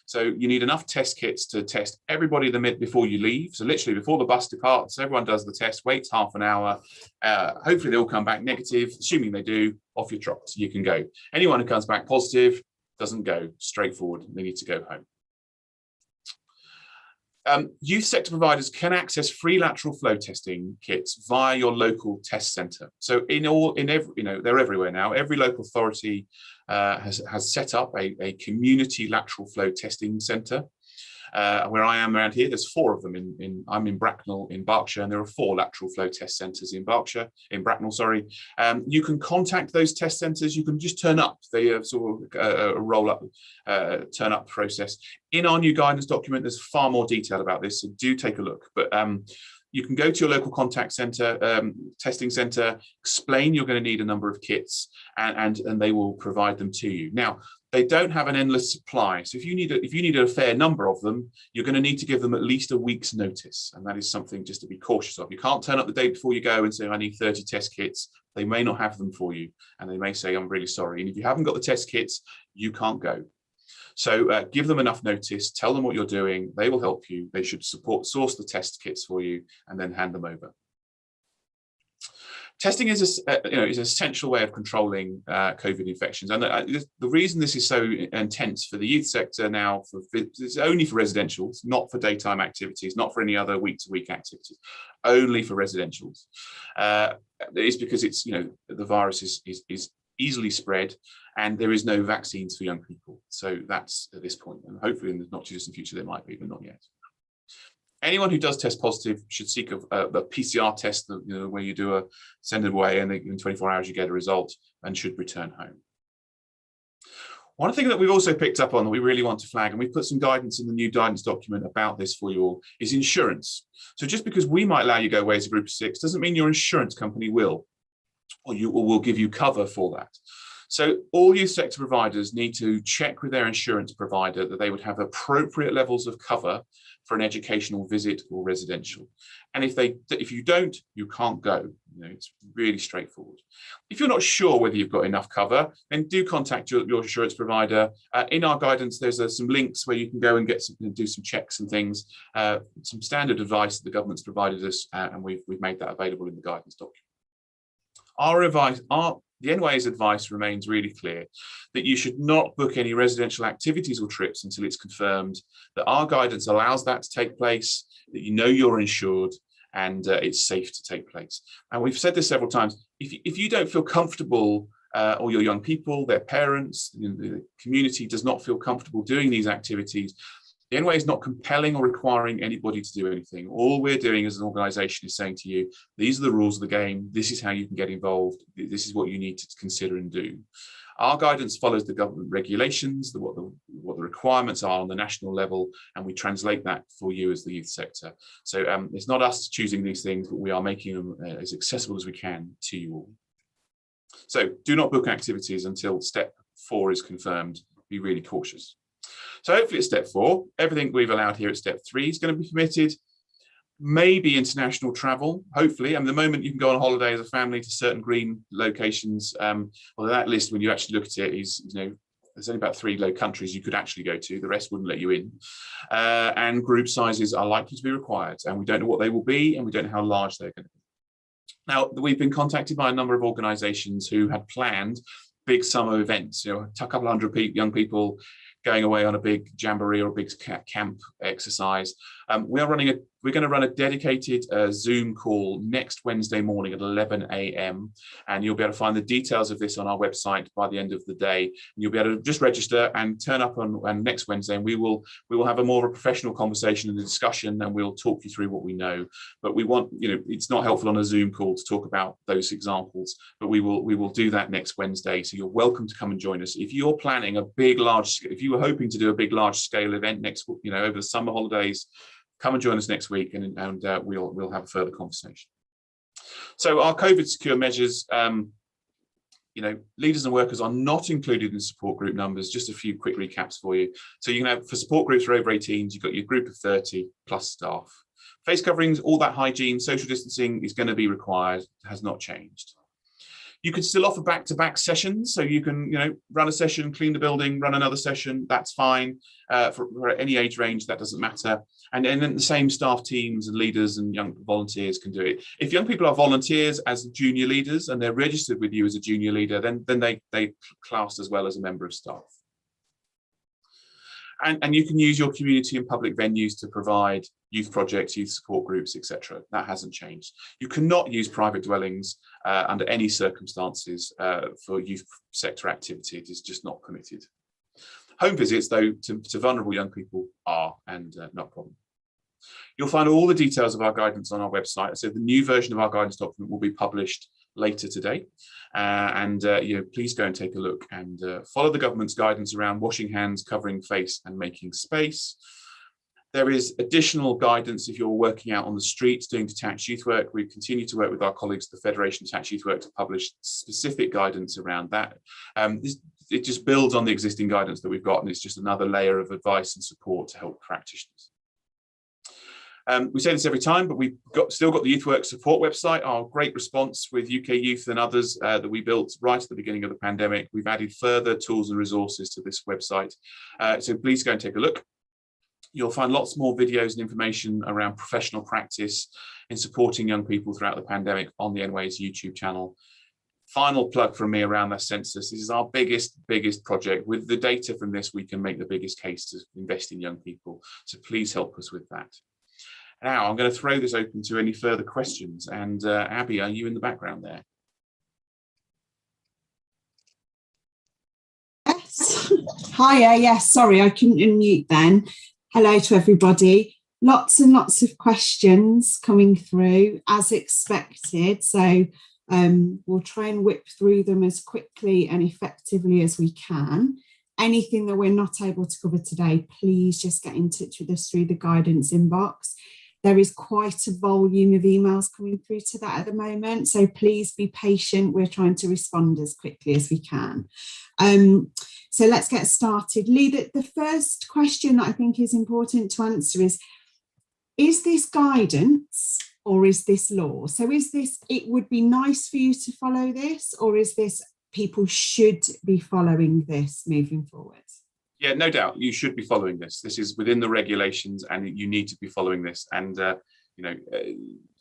So you need enough test kits to test everybody before you leave. So literally before the bus departs, everyone does the test, waits half an hour. Hopefully they all come back negative. Assuming they do, off your trot, you can go. Anyone who comes back positive doesn't go, straightforward, they need to go home. Youth sector providers can access free lateral flow testing kits via your local test centre. So they're everywhere now. Every local authority has set up a community lateral flow testing centre. Where I am around here, there's 4 of them. I'm in Bracknell in Berkshire, and there are 4 lateral flow test centres in Bracknell. Sorry, you can contact those test centres. You can just turn up. They have sort of a roll up, turn up process. In our new guidance document, there's far more detail about this, so do take a look. But you can go to your local contact centre, testing centre, explain you're going to need a number of kits, and they will provide them to you. Now, they don't have an endless supply. So if you need a fair number of them, you're going to need to give them at least a week's notice. And that is something just to be cautious of. You can't turn up the day before you go and say, I need 30 test kits. They may not have them for you. And they may say, I'm really sorry. And if you haven't got the test kits, you can't go. So give them enough notice, tell them what you're doing. They will help you. They should source the test kits for you and then hand them over. Testing is is an essential way of controlling COVID infections, and the reason this is so intense for the youth sector now, it's only for residentials, not for daytime activities, not for any other week-to-week activities, only for residentials. Is because it's the virus is easily spread, and there is no vaccines for young people. So that's at this point, and hopefully in the not too distant future there might be, but not yet. Anyone who does test positive should seek a PCR test, where you send it away, and in 24 hours you get a result, and should return home. One thing that we've also picked up on that we really want to flag, and we've put some guidance in the new guidance document about this for you all, is insurance. So just because we might allow you to go away as a group of 6 doesn't mean your insurance company will, or will give you cover for that. So all youth sector providers need to check with their insurance provider that they would have appropriate levels of cover for an educational visit or residential. And if you don't, you can't go. It's really straightforward. If you're not sure whether you've got enough cover, then do contact your insurance provider. In our guidance, there's some links where you can go and do some checks and things, some standard advice that the government's provided us, and we've made that available in the guidance document. The NYA's advice remains really clear that you should not book any residential activities or trips until it's confirmed that our guidance allows that to take place, that you're insured, and it's safe to take place. And we've said this several times. If you don't feel comfortable, or your young people, their parents, the community does not feel comfortable doing these activities, the NYA is not compelling or requiring anybody to do anything. All we're doing as an organisation is saying to you, these are the rules of the game. This is how you can get involved. This is what you need to consider and do. Our guidance follows the government regulations, what the requirements are on the national level, and we translate that for you as the youth sector. So it's not us choosing these things, but we are making them as accessible as we can to you all. So do not book activities until step 4 is confirmed. Be really cautious. So hopefully at step 4, everything we've allowed here at step 3 is going to be permitted. Maybe international travel, hopefully. And the moment you can go on holiday as a family to certain green locations, although that list, when you actually look at it, is, there's only about 3 low countries you could actually go to. The rest wouldn't let you in. And group sizes are likely to be required, and we don't know what they will be, and we don't know how large they're going to be. Now, we've been contacted by a number of organisations who had planned big summer events, a couple of hundred young people going away on a big jamboree or a big camp exercise. We're going to run a dedicated Zoom call next Wednesday morning at 11 a.m. and you'll be able to find the details of this on our website by the end of the day. And you'll be able to just register and turn up on next Wednesday, and we will have a more of a professional conversation and a discussion, and we'll talk you through what we know. But we want, it's not helpful on a Zoom call to talk about those examples, but we will do that next Wednesday. So you're welcome to come and join us. If you're planning if you were hoping to do a big large scale event next, over the summer holidays, come and join us next week, and we'll have a further conversation. So our COVID secure measures, leaders and workers are not included in support group numbers. Just a few quick recaps for you. So you can have, for support groups for over 18s, you've got your group of 30 plus staff. Face coverings, all that hygiene, social distancing is going to be required, has not changed. You can still offer back-to-back sessions, so you can, run a session, clean the building, run another session. That's fine for any age range. That doesn't matter. And then the same staff teams and leaders and young volunteers can do it. If young people are volunteers as junior leaders and they're registered with you as a junior leader, then they class as well as a member of staff. And you can use your community and public venues to provide youth projects, youth support groups, etc. That hasn't changed. You cannot use private dwellings under any circumstances for youth sector activity. It is just not permitted. Home visits, though, to vulnerable young people are, and not a problem. You'll find all the details of our guidance on our website. So the new version of our guidance document will be published later today. Please go and take a look and follow the government's guidance around washing hands, covering face, and making space. There is additional guidance if you're working out on the streets doing detached youth work. We continue to work with our colleagues at the Federation of Detached Youth Work to publish specific guidance around that. It just builds on the existing guidance that we've got, and it's just another layer of advice and support to help practitioners. We say this every time, but we've still got the Youth Work support website, our great response with UK Youth and others that we built right at the beginning of the pandemic. We've added further tools and resources to this website. So please go and take a look. You'll find lots more videos and information around professional practice in supporting young people throughout the pandemic on the NYA's YouTube channel. Final plug from me around the census. This is our biggest project. With the data from this, we can make the biggest case to invest in young people. So please help us with that. Now, I'm going to throw this open to any further questions. And Abby, are you in the background there? Yes. Hiya, yes, sorry, I couldn't unmute then. Hello to everybody. Lots and lots of questions coming through as expected. So we'll try and whip through them as quickly and effectively as we can. Anything that we're not able to cover today, please just get in touch with us through the guidance inbox. There is quite a volume of emails coming through to that at the moment, so please be patient. We're trying to respond as quickly as we can. So let's get started. Lee, the first question that I think is important to answer is this guidance or is this law? So is this, it would be nice for you to follow this, or is this people should be following this moving forward? Yeah, no doubt you should be following this. This is within the regulations and you need to be following this. And, you know,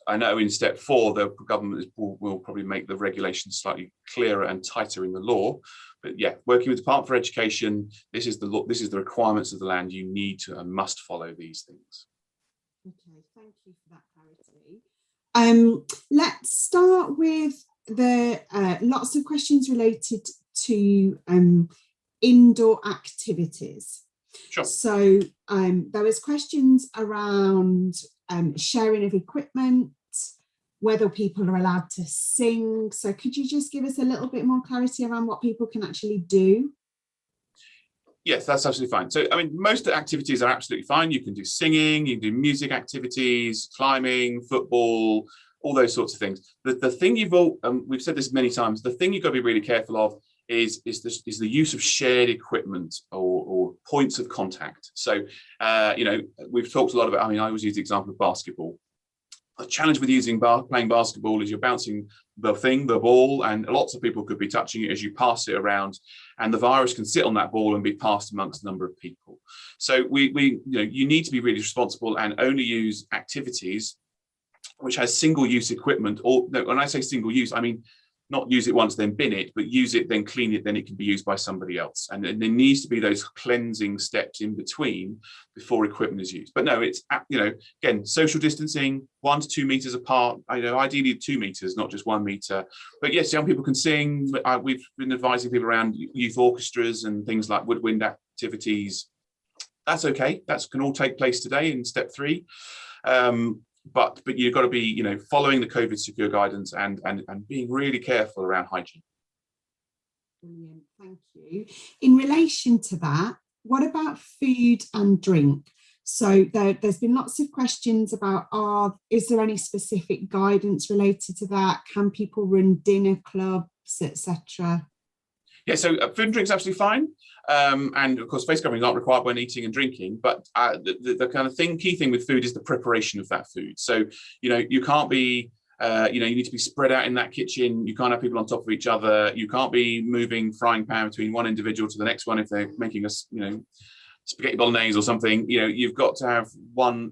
I know in step 4, the government will probably make the regulations slightly clearer and tighter in the law. But yeah, working with the Department for Education, this is the law, this is the requirements of the land. You need to and must follow these things. Okay, thank you for that clarity. Let's start with the lots of questions related to indoor activities. Sure. So there was questions around sharing of equipment, whether people are allowed to sing. So could you just give us a little bit more clarity around what people can actually do? Yes, that's absolutely fine. So, I mean, most activities are absolutely fine. You can do singing, you can do music activities, climbing, football, all those sorts of things. The thing you've all, we've said this many times, the thing you've got to be really careful of is the use of shared equipment or points of contact. So, you know, we've talked a lot about, I mean, I always use the example of basketball. The challenge with playing basketball is you're bouncing the ball, and lots of people could be touching it as you pass it around, and the virus can sit on that ball and be passed amongst a number of people. So you know, you need to be really responsible and only use activities which has single-use equipment. Or no, when I say single-use, I mean not use it once, then bin it, but use it, then clean it, then it can be used by somebody else. And there needs to be those cleansing steps in between before equipment is used. But no, it's, you know, again, social distancing, 1 to 2 meters apart. I know ideally 2 meters, not just 1 meter. But yes, young people can sing. We've been advising people around youth orchestras and things like woodwind activities. That's okay. That can all take place today in step 3. But you've got to be, you know, following the COVID secure guidance and being really careful around hygiene. Brilliant, thank you. In relation to that, what about food and drink? So there's been lots of questions about, is there any specific guidance related to that? Can people run dinner clubs, etc.? Yeah, so food and drink's absolutely fine. And of course, face coverings aren't required when eating and drinking, but the kind of key thing with food is the preparation of that food. So, you know, you can't be, you know, you need to be spread out in that kitchen. You can't have people on top of each other. You can't be moving frying pan between one individual to the next one if they're making us, you know, spaghetti bolognese or something. You know, you've got to have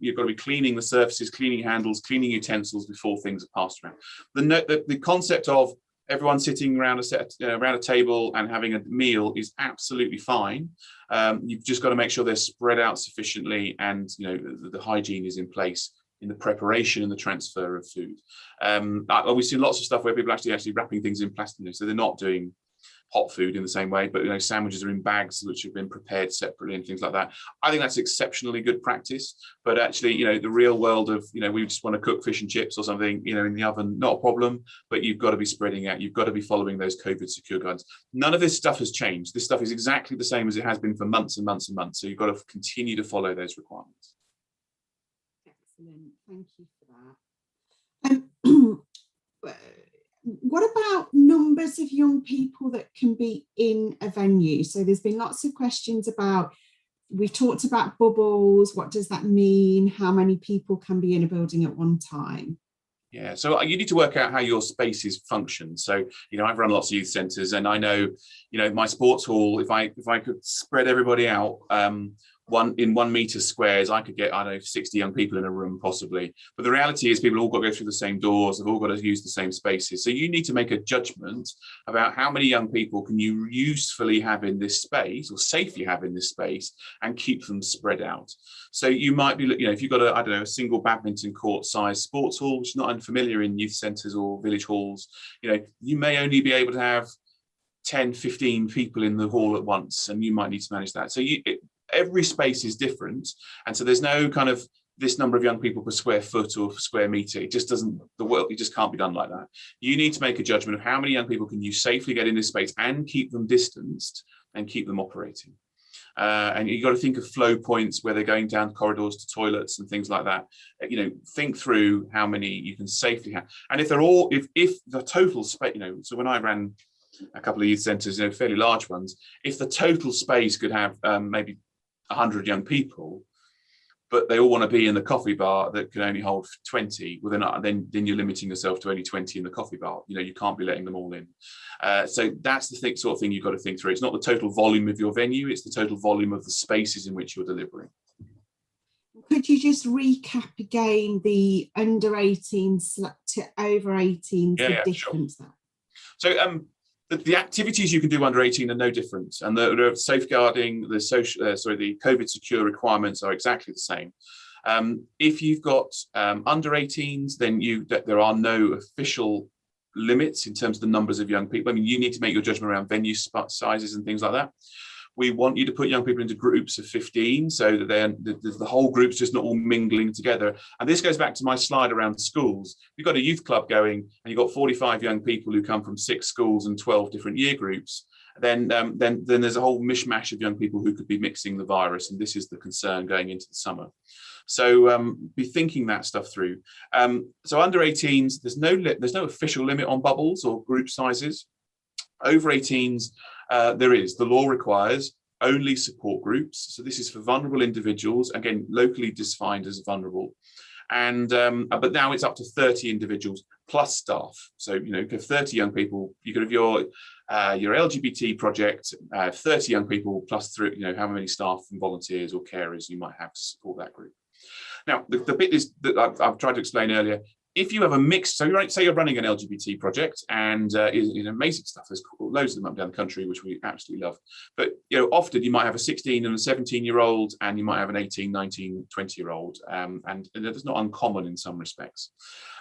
you've got to be cleaning the surfaces, cleaning handles, cleaning utensils before things are passed around. The concept of everyone sitting around a table and having a meal is absolutely fine. You've just got to make sure they're spread out sufficiently, and you know the hygiene is in place in the preparation and the transfer of food. We've seen lots of stuff where people actually wrapping things in plastic, you know, so they're not doing hot food in the same way, but you know, sandwiches are in bags which have been prepared separately and things like that. I think that's exceptionally good practice. But actually, you know, the real world of, you know, we just want to cook fish and chips or something, you know, in the oven, not a problem, but you've got to be spreading out. You've got to be following those COVID secure guidelines. None of this stuff has changed. This stuff is exactly the same as it has been for months and months and months. So you've got to continue to follow those requirements. Excellent. Thank you for that. What about numbers of young people that can be in a venue? So there's been lots of questions about, we've talked about bubbles. What does that mean? How many people can be in a building at one time? Yeah, so you need to work out how your spaces function. So, you know, I've run lots of youth centres, and I know, you know, my sports hall, if I could spread everybody out, in 1 meter squares, I could get, I don't know, 60 young people in a room possibly. But the reality is people all got to go through the same doors, they've all got to use the same spaces. So you need to make a judgment about how many young people can you usefully have in this space or safely have in this space and keep them spread out. So you might be, if you've got a, I don't know, a single badminton court size sports hall, which is not unfamiliar in youth centres or village halls, you may only be able to have 10, 15 people in the hall at once, and you might need to manage that. So every space is different, and so there's no kind of this number of young people per square foot or square meter. It just doesn't, it just can't be done like that. You need to make a judgment of how many young people can you safely get in this space and keep them distanced and keep them operating. And you've got to think of flow points where they're going down corridors to toilets and things like that. Think through how many you can safely have. And if they're all, if the total space, so when I ran a couple of youth centres, fairly large ones, if the total space could have maybe 100 young people, but they all want to be in the coffee bar that can only hold 20, well, then you're limiting yourself to only 20 in the coffee bar. You can't be letting them all in. So that's the sort of thing you've got to think through. It's not the total volume of your venue, it's the total volume of the spaces in which you're delivering. Could you just recap again the under 18s to over 18s, the difference there? So the activities you can do under 18 are no different, and the safeguarding, the COVID secure requirements are exactly the same. If you've got under 18s, then there are no official limits in terms of the numbers of young people. I mean, you need to make your judgment around venue sizes and things like that. We want you to put young people into groups of 15 so that the whole group's just not all mingling together. And this goes back to my slide around schools. You've got a youth club going and you've got 45 young people who come from 6 schools and 12 different year groups. Then there's a whole mishmash of young people who could be mixing the virus. And this is the concern going into the summer. So be thinking that stuff through. So under 18s, there's no official limit on bubbles or group sizes. Over 18s, there is. The law requires only support groups. So this is for vulnerable individuals, again, locally defined as vulnerable. And but now it's up to 30 individuals plus staff. So, you have 30 young people. You could have your LGBT project, 30 young people plus how many staff and volunteers or carers you might have to support that group. Now, the bit is that I've tried to explain earlier. If you have a mix, so say you're running an LGBT project and is amazing stuff. There's loads of them up and down the country, which we absolutely love. But often you might have a 16 and a 17-year-old, and you might have an 18, 19, 20-year-old, and that's not uncommon in some respects.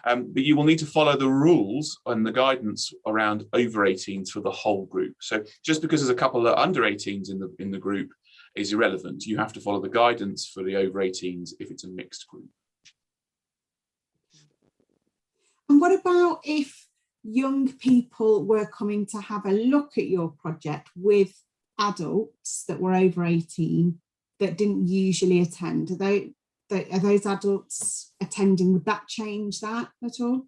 But you will need to follow the rules and the guidance around over 18s for the whole group. So just because there's a couple of under 18s in the group is irrelevant. You have to follow the guidance for the over 18s if it's a mixed group. And what about if young people were coming to have a look at your project with adults that were over 18 that didn't usually attend? Are those adults attending? Would that change that at all?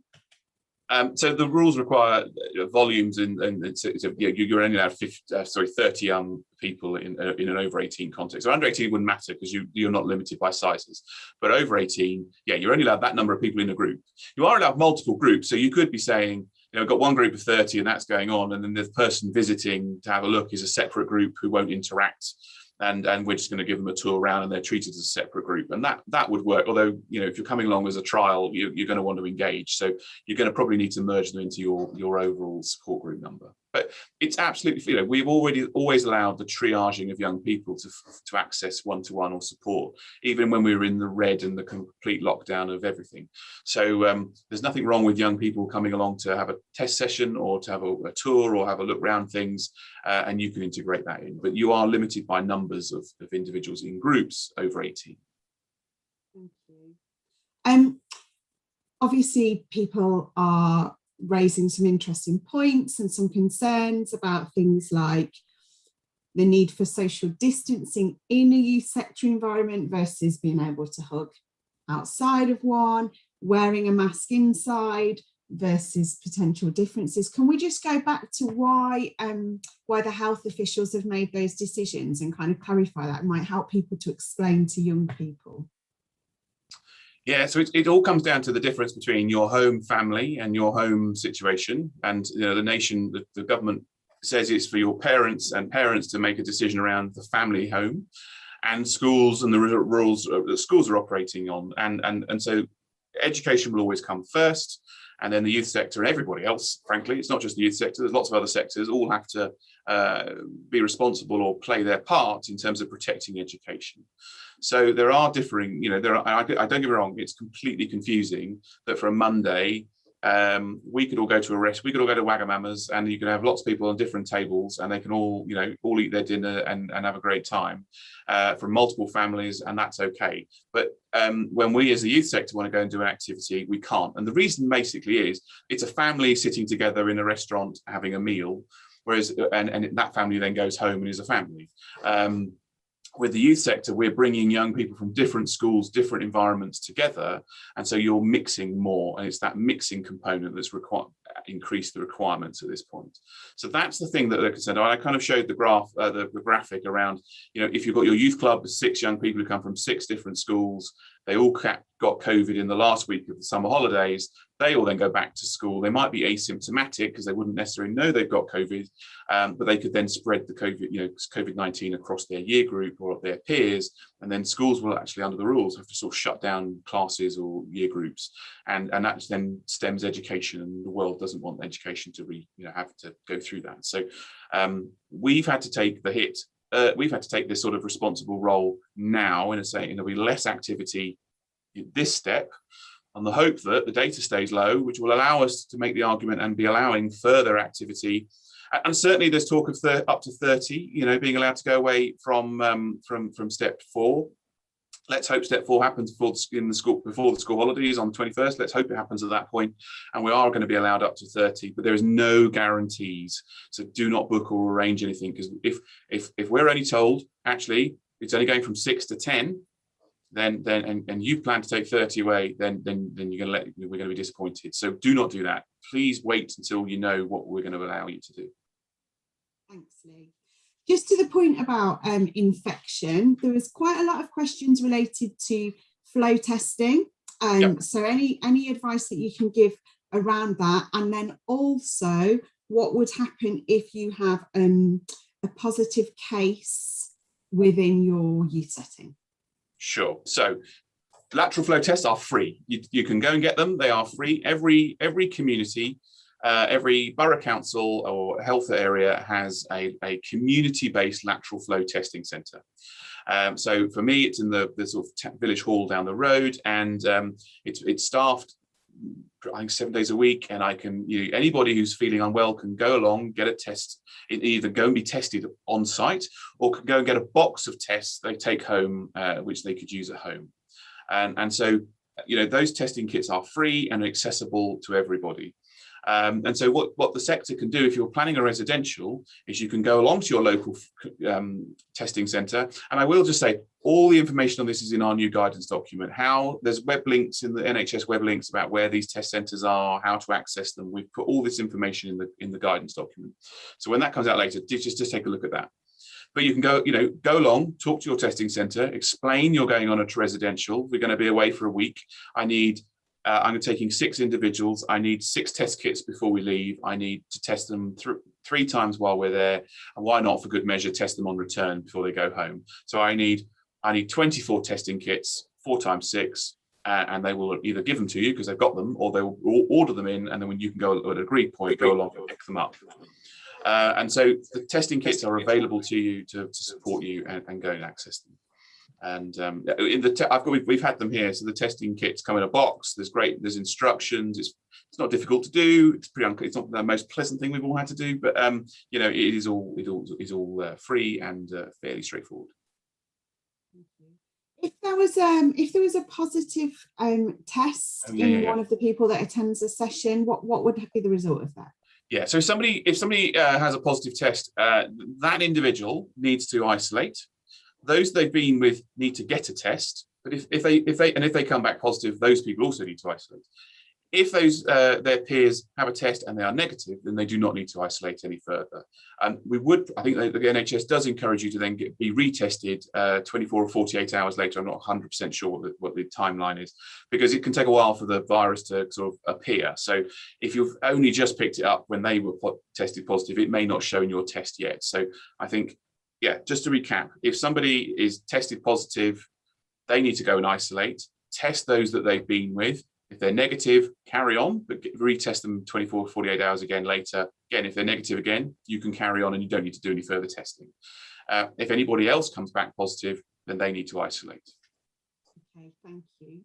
So the rules require volumes, and you're only allowed 30 young people in an over 18 context. So under 18 it wouldn't matter because you're not limited by sizes. But over 18, you're only allowed that number of people in a group. You are allowed multiple groups, so you could be saying, I've got one group of 30 and that's going on, and then the person visiting to have a look is a separate group who won't interact. And we're just going to give them a tour around, and they're treated as a separate group, and that would work. Although if you're coming along as a trial, you're going to want to engage, so you're going to probably need to merge them into your overall support group number. But it's absolutely, we've always allowed the triaging of young people to access one-to-one or support, even when we were in the red and the complete lockdown of everything. So there's nothing wrong with young people coming along to have a test session or to have a tour or have a look around things, and you can integrate that in. But you are limited by numbers of individuals in groups over 18. Thank you. Obviously, people are raising some interesting points and some concerns about things like the need for social distancing in a youth sector environment versus being able to hug outside of one, wearing a mask inside versus potential differences. Can we just go back to why the health officials have made those decisions and kind of clarify that? It might help people to explain to young people. Yeah, so it all comes down to the difference between your home family and your home situation. And the nation, the government says it's for your parents to make a decision around the family home. and schools and the rules that schools are operating on. And so education will always come first, and then the youth sector and everybody else. Frankly, it's not just the youth sector, there's lots of other sectors all have to be responsible or play their part in terms of protecting education. So there are differing, I don't get me wrong, it's completely confusing that for a Monday, we could all go to we could all go to Wagamama's, and you can have lots of people on different tables, and they can all eat their dinner and have a great time from multiple families, and that's okay. But when we as the youth sector want to go and do an activity, we can't. And the reason basically is it's a family sitting together in a restaurant having a meal, whereas and that family then goes home and is a family. With the youth sector, we're bringing young people from different schools, different environments together, and so you're mixing more, and it's that mixing component that's increased the requirements at this point. So that's the thing that they're concerned about. I kind of showed the graph, the graphic around, if you've got your youth club with 6 young people who come from 6 different schools, they all got COVID in the last week of the summer holidays, they all then go back to school. They might be asymptomatic because they wouldn't necessarily know they've got COVID, but they could then spread the COVID-19 across their year group or their peers, and then schools will actually, under the rules, have to sort of shut down classes or year groups, and that then stems education, and the world doesn't want education to have to go through that. So we've had to take the hit. We've had to take this sort of responsible role now, in there'll be less activity in this step, on the hope that the data stays low, which will allow us to make the argument and be allowing further activity. And certainly there's talk of up to 30, being allowed to go away from step 4. Let's hope step 4 happens before the school holidays on the 21st. Let's hope it happens at that point, and we are going to be allowed up to 30, but there is no guarantees. So do not book or arrange anything, because if we're only told actually it's only going from 6 to 10, then and you plan to take 30 away, then we're going to be disappointed. So do not do that. Please wait until you know what we're going to allow you to do. Thanks, Lee. Just to the point about infection, there was quite a lot of questions related to flow testing. Yep. So any advice that you can give around that, and then also what would happen if you have a positive case within your youth setting? Sure. So lateral flow tests are free. You can go and get them. They are free. Every community, every borough council or health area has a community-based lateral flow testing centre. So for me, it's in the sort of village hall down the road, and it's staffed, I think, 7 days a week, and I can anybody who's feeling unwell can go along, get a test, either go and be tested on site, or can go and get a box of tests they take home, which they could use at home. And so those testing kits are free and accessible to everybody. And so what the sector can do if you're planning a residential is you can go along to your local testing centre. And I will just say, all the information on this is in our new guidance document. There's web links in the NHS web links about where these test centres are, how to access them. We've put all this information in the guidance document. So when that comes out later, just take a look at that. But you can go along, talk to your testing centre, explain you're going on a residential. We're going to be away for a week. I'm taking 6 individuals. I need 6 test kits before we leave. I need to test them 3 times while we're there. And why not, for good measure, test them on return before they go home? So I need 24 testing kits, 4 times 6, and they will either give them to you because they've got them, or they will order them in, and then when you can go at an agreed point, go along and pick them up. And so the testing kits are available to you to support you and go and access them. And we've had them here. So the testing kits come in a box. There's instructions. It's not difficult to do. It's not the most pleasant thing we've all had to do, but it is all free and fairly straightforward. If there was a positive test in one of the people that attends a session, what would be the result of that? Yeah, so if somebody has a positive test, that individual needs to isolate. Those they've been with need to get a test, but if they come back positive, those people also need to isolate. If their peers have a test and they are negative, then they do not need to isolate any further. I think the NHS does encourage you to then be retested 24 or 48 hours later. I'm not 100% sure what the timeline is, because it can take a while for the virus to sort of appear. So if you've only just picked it up when they were tested positive, it may not show in your test yet. So I think Yeah, just to recap, if somebody is tested positive, they need to go and isolate, test those that they've been with. If they're negative, carry on, but retest them 24, 48 hours again later. Again, if they're negative again, you can carry on and you don't need to do any further testing. If anybody else comes back positive, then they need to isolate. Okay, thank you.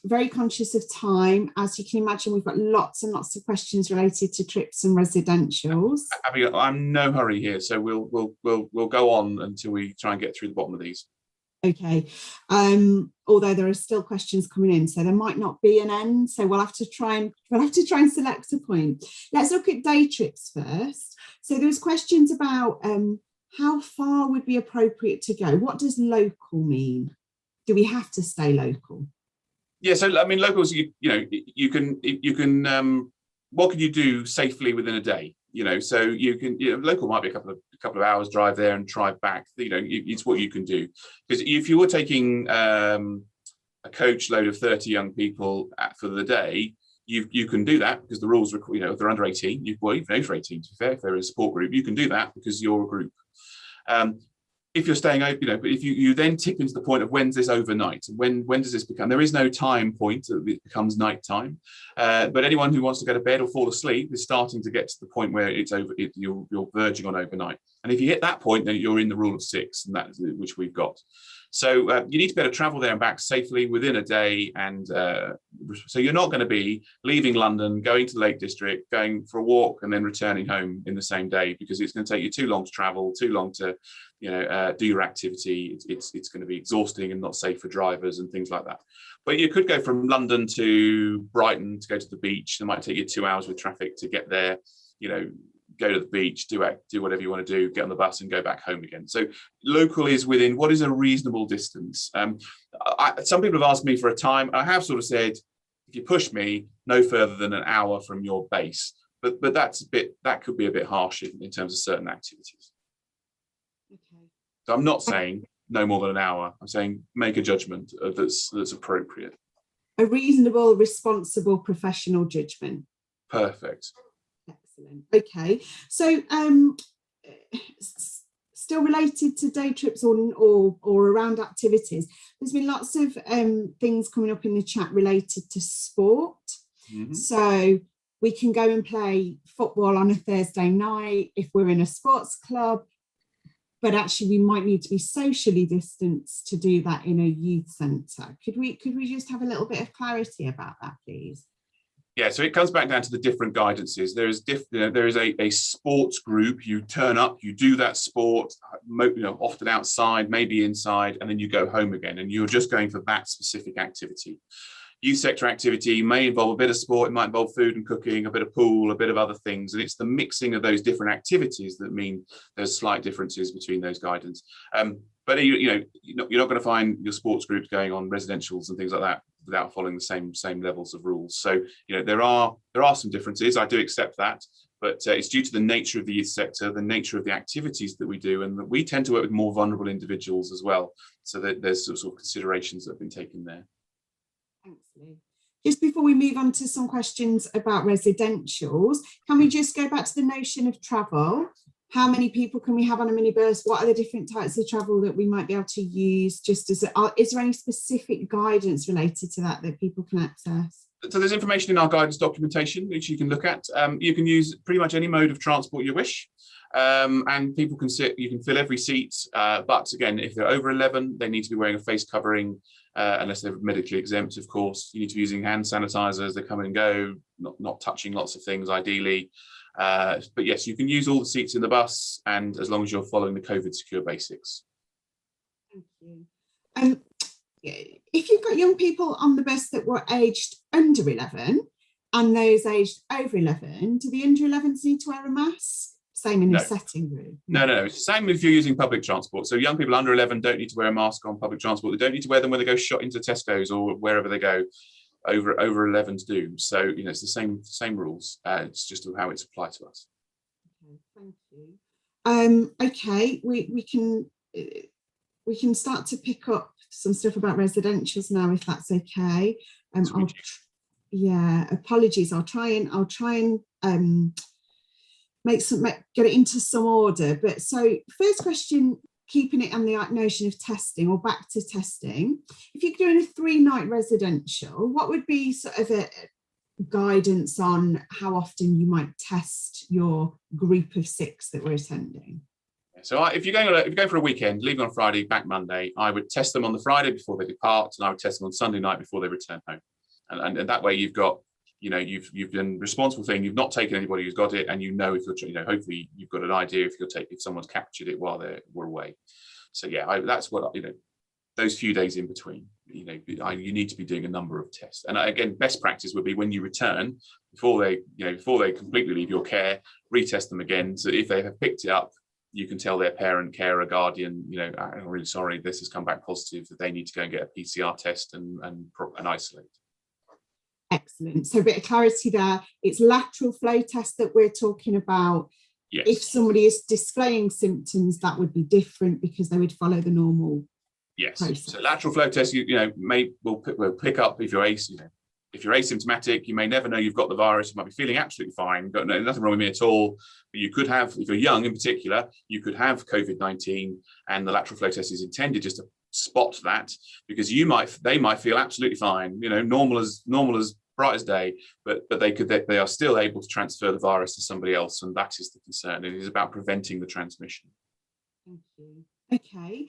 Very conscious of time. As you can imagine, we've got lots and lots of questions related to trips and residentials. I'm in no hurry here, so we'll go on until we try and get through the bottom of these. Okay, although there are still questions coming in, so there might not be an end. So we'll have to try and select a point. Let's look at day trips first. So there's questions about how far would be appropriate to go. What does local mean? Do we have to stay local? Yeah, so I mean, locals, you can. What can you do safely within a day? So you can. Local might be a couple of hours drive there and drive back. It's what you can do. Because if you were taking a coach load of 30 young people for the day, you can do that because the rules require. If they're under 18, even over 18, to be fair, if they're in a support group, you can do that because you're a group. If you're staying open, but if you then tip into the point of when's this overnight, when does this become? There is no time point that it becomes night time, but anyone who wants to go to bed or fall asleep is starting to get to the point where it's over. You're verging on overnight, and if you hit that point, then you're in the rule of 6, and that's which we've got. So you need to be able to travel there and back safely within a day, and so you're not going to be leaving London, going to the Lake District, going for a walk, and then returning home in the same day because it's going to take you too long to travel, too long to do your activity. It's going to be exhausting and not safe for drivers and things like that. But you could go from London to Brighton to go to the beach. It might take you 2 hours with traffic to get there. Go to the beach, do whatever you want to do, get on the bus and go back home again. So local is within what is a reasonable distance. Some people have asked me for a time. I have sort of said, if you push me, no further than an hour from your base. But that could be a bit harsh in terms of certain activities. Okay. So I'm not saying no more than an hour. I'm saying make a judgment that's appropriate. A reasonable, responsible, professional judgment. Perfect. Excellent. Okay, so still related to day trips or around activities, there's been lots of things coming up in the chat related to sport. Mm-hmm. So we can go and play football on a Thursday night if we're in a sports club, but actually we might need to be socially distanced to do that in a youth centre. Could we just have a little bit of clarity about that, please? Yeah, so it comes back down to the different guidances. There is a sports group. You turn up, you do that sport, often outside, maybe inside, and then you go home again, and you're just going for that specific activity. Youth sector activity may involve a bit of sport. It might involve food and cooking, a bit of pool, a bit of other things, and it's the mixing of those different activities that mean there's slight differences between those guidance. But you're not going to find your sports groups going on residentials and things like that without following the same levels of rules. So there are some differences. I do accept that, but it's due to the nature of the youth sector, the nature of the activities that we do, and that we tend to work with more vulnerable individuals as well. So that there's sort of considerations that have been taken there. Thanks, Lou. Just before we move on to some questions about residentials, can we just go back to the notion of travel? How many people can we have on a minibus? What are the different types of travel that we might be able to use? Is there any specific guidance related to that people can access? So there's information in our guidance documentation which you can look at. You can use pretty much any mode of transport you wish, and people can sit. You can fill every seat, but again, if they're over 11, they need to be wearing a face covering, unless they're medically exempt, of course. You need to be using hand sanitizers as they come and go, not touching lots of things, ideally. But yes, you can use all the seats in the bus, and as long as you're following the COVID secure basics. Thank you. If you've got young people on the bus that were aged under 11 and those aged over 11, do the under 11s need to wear a mask? Same in a setting room? No. It's the same if you're using public transport. So young people under 11 don't need to wear a mask on public transport. They don't need to wear them when they go shot into Tesco's or wherever they go. Over 11s do. So it's the same rules. It's just how it's applied to us. Okay, thank you. Okay, we can start to pick up some stuff about residentials now, if that's okay. Apologies. I'll try and get it into some order. But so first question, keeping it on the notion of testing, or back to testing, if you're doing a 3-night residential, what would be sort of a guidance on how often you might test your group of 6 that we're attending? So if you're going for a weekend, leaving on Friday, back Monday, I would test them on the Friday before they depart, and I would test them on Sunday night before they return home. And that way you've got, you've done responsible thing. You've not taken anybody who's got it, and if you're, hopefully you've got an idea if someone's captured it while we're away. So yeah, that's what, those few days in between, you need to be doing a number of tests. And again, best practice would be when you return, before they completely leave your care, retest them again. So if they have picked it up, you can tell their parent, carer, guardian, I'm really sorry, this has come back positive, that they need to go and get a PCR test and isolate. Excellent. So a bit of clarity there. It's lateral flow test that we're talking about. Yes. If somebody is displaying symptoms, that would be different because they would follow the normal process. So lateral flow test, will pick up if you're if you're asymptomatic. You may never know you've got the virus. You might be feeling absolutely fine, got nothing wrong with me at all. But you could have, if you're young in particular, you could have COVID-19, and the lateral flow test is intended just to spot that, because they might feel absolutely fine, normal as bright as day, but they are still able to transfer the virus to somebody else, and that is the concern. It is about preventing the transmission. Thank you. Okay,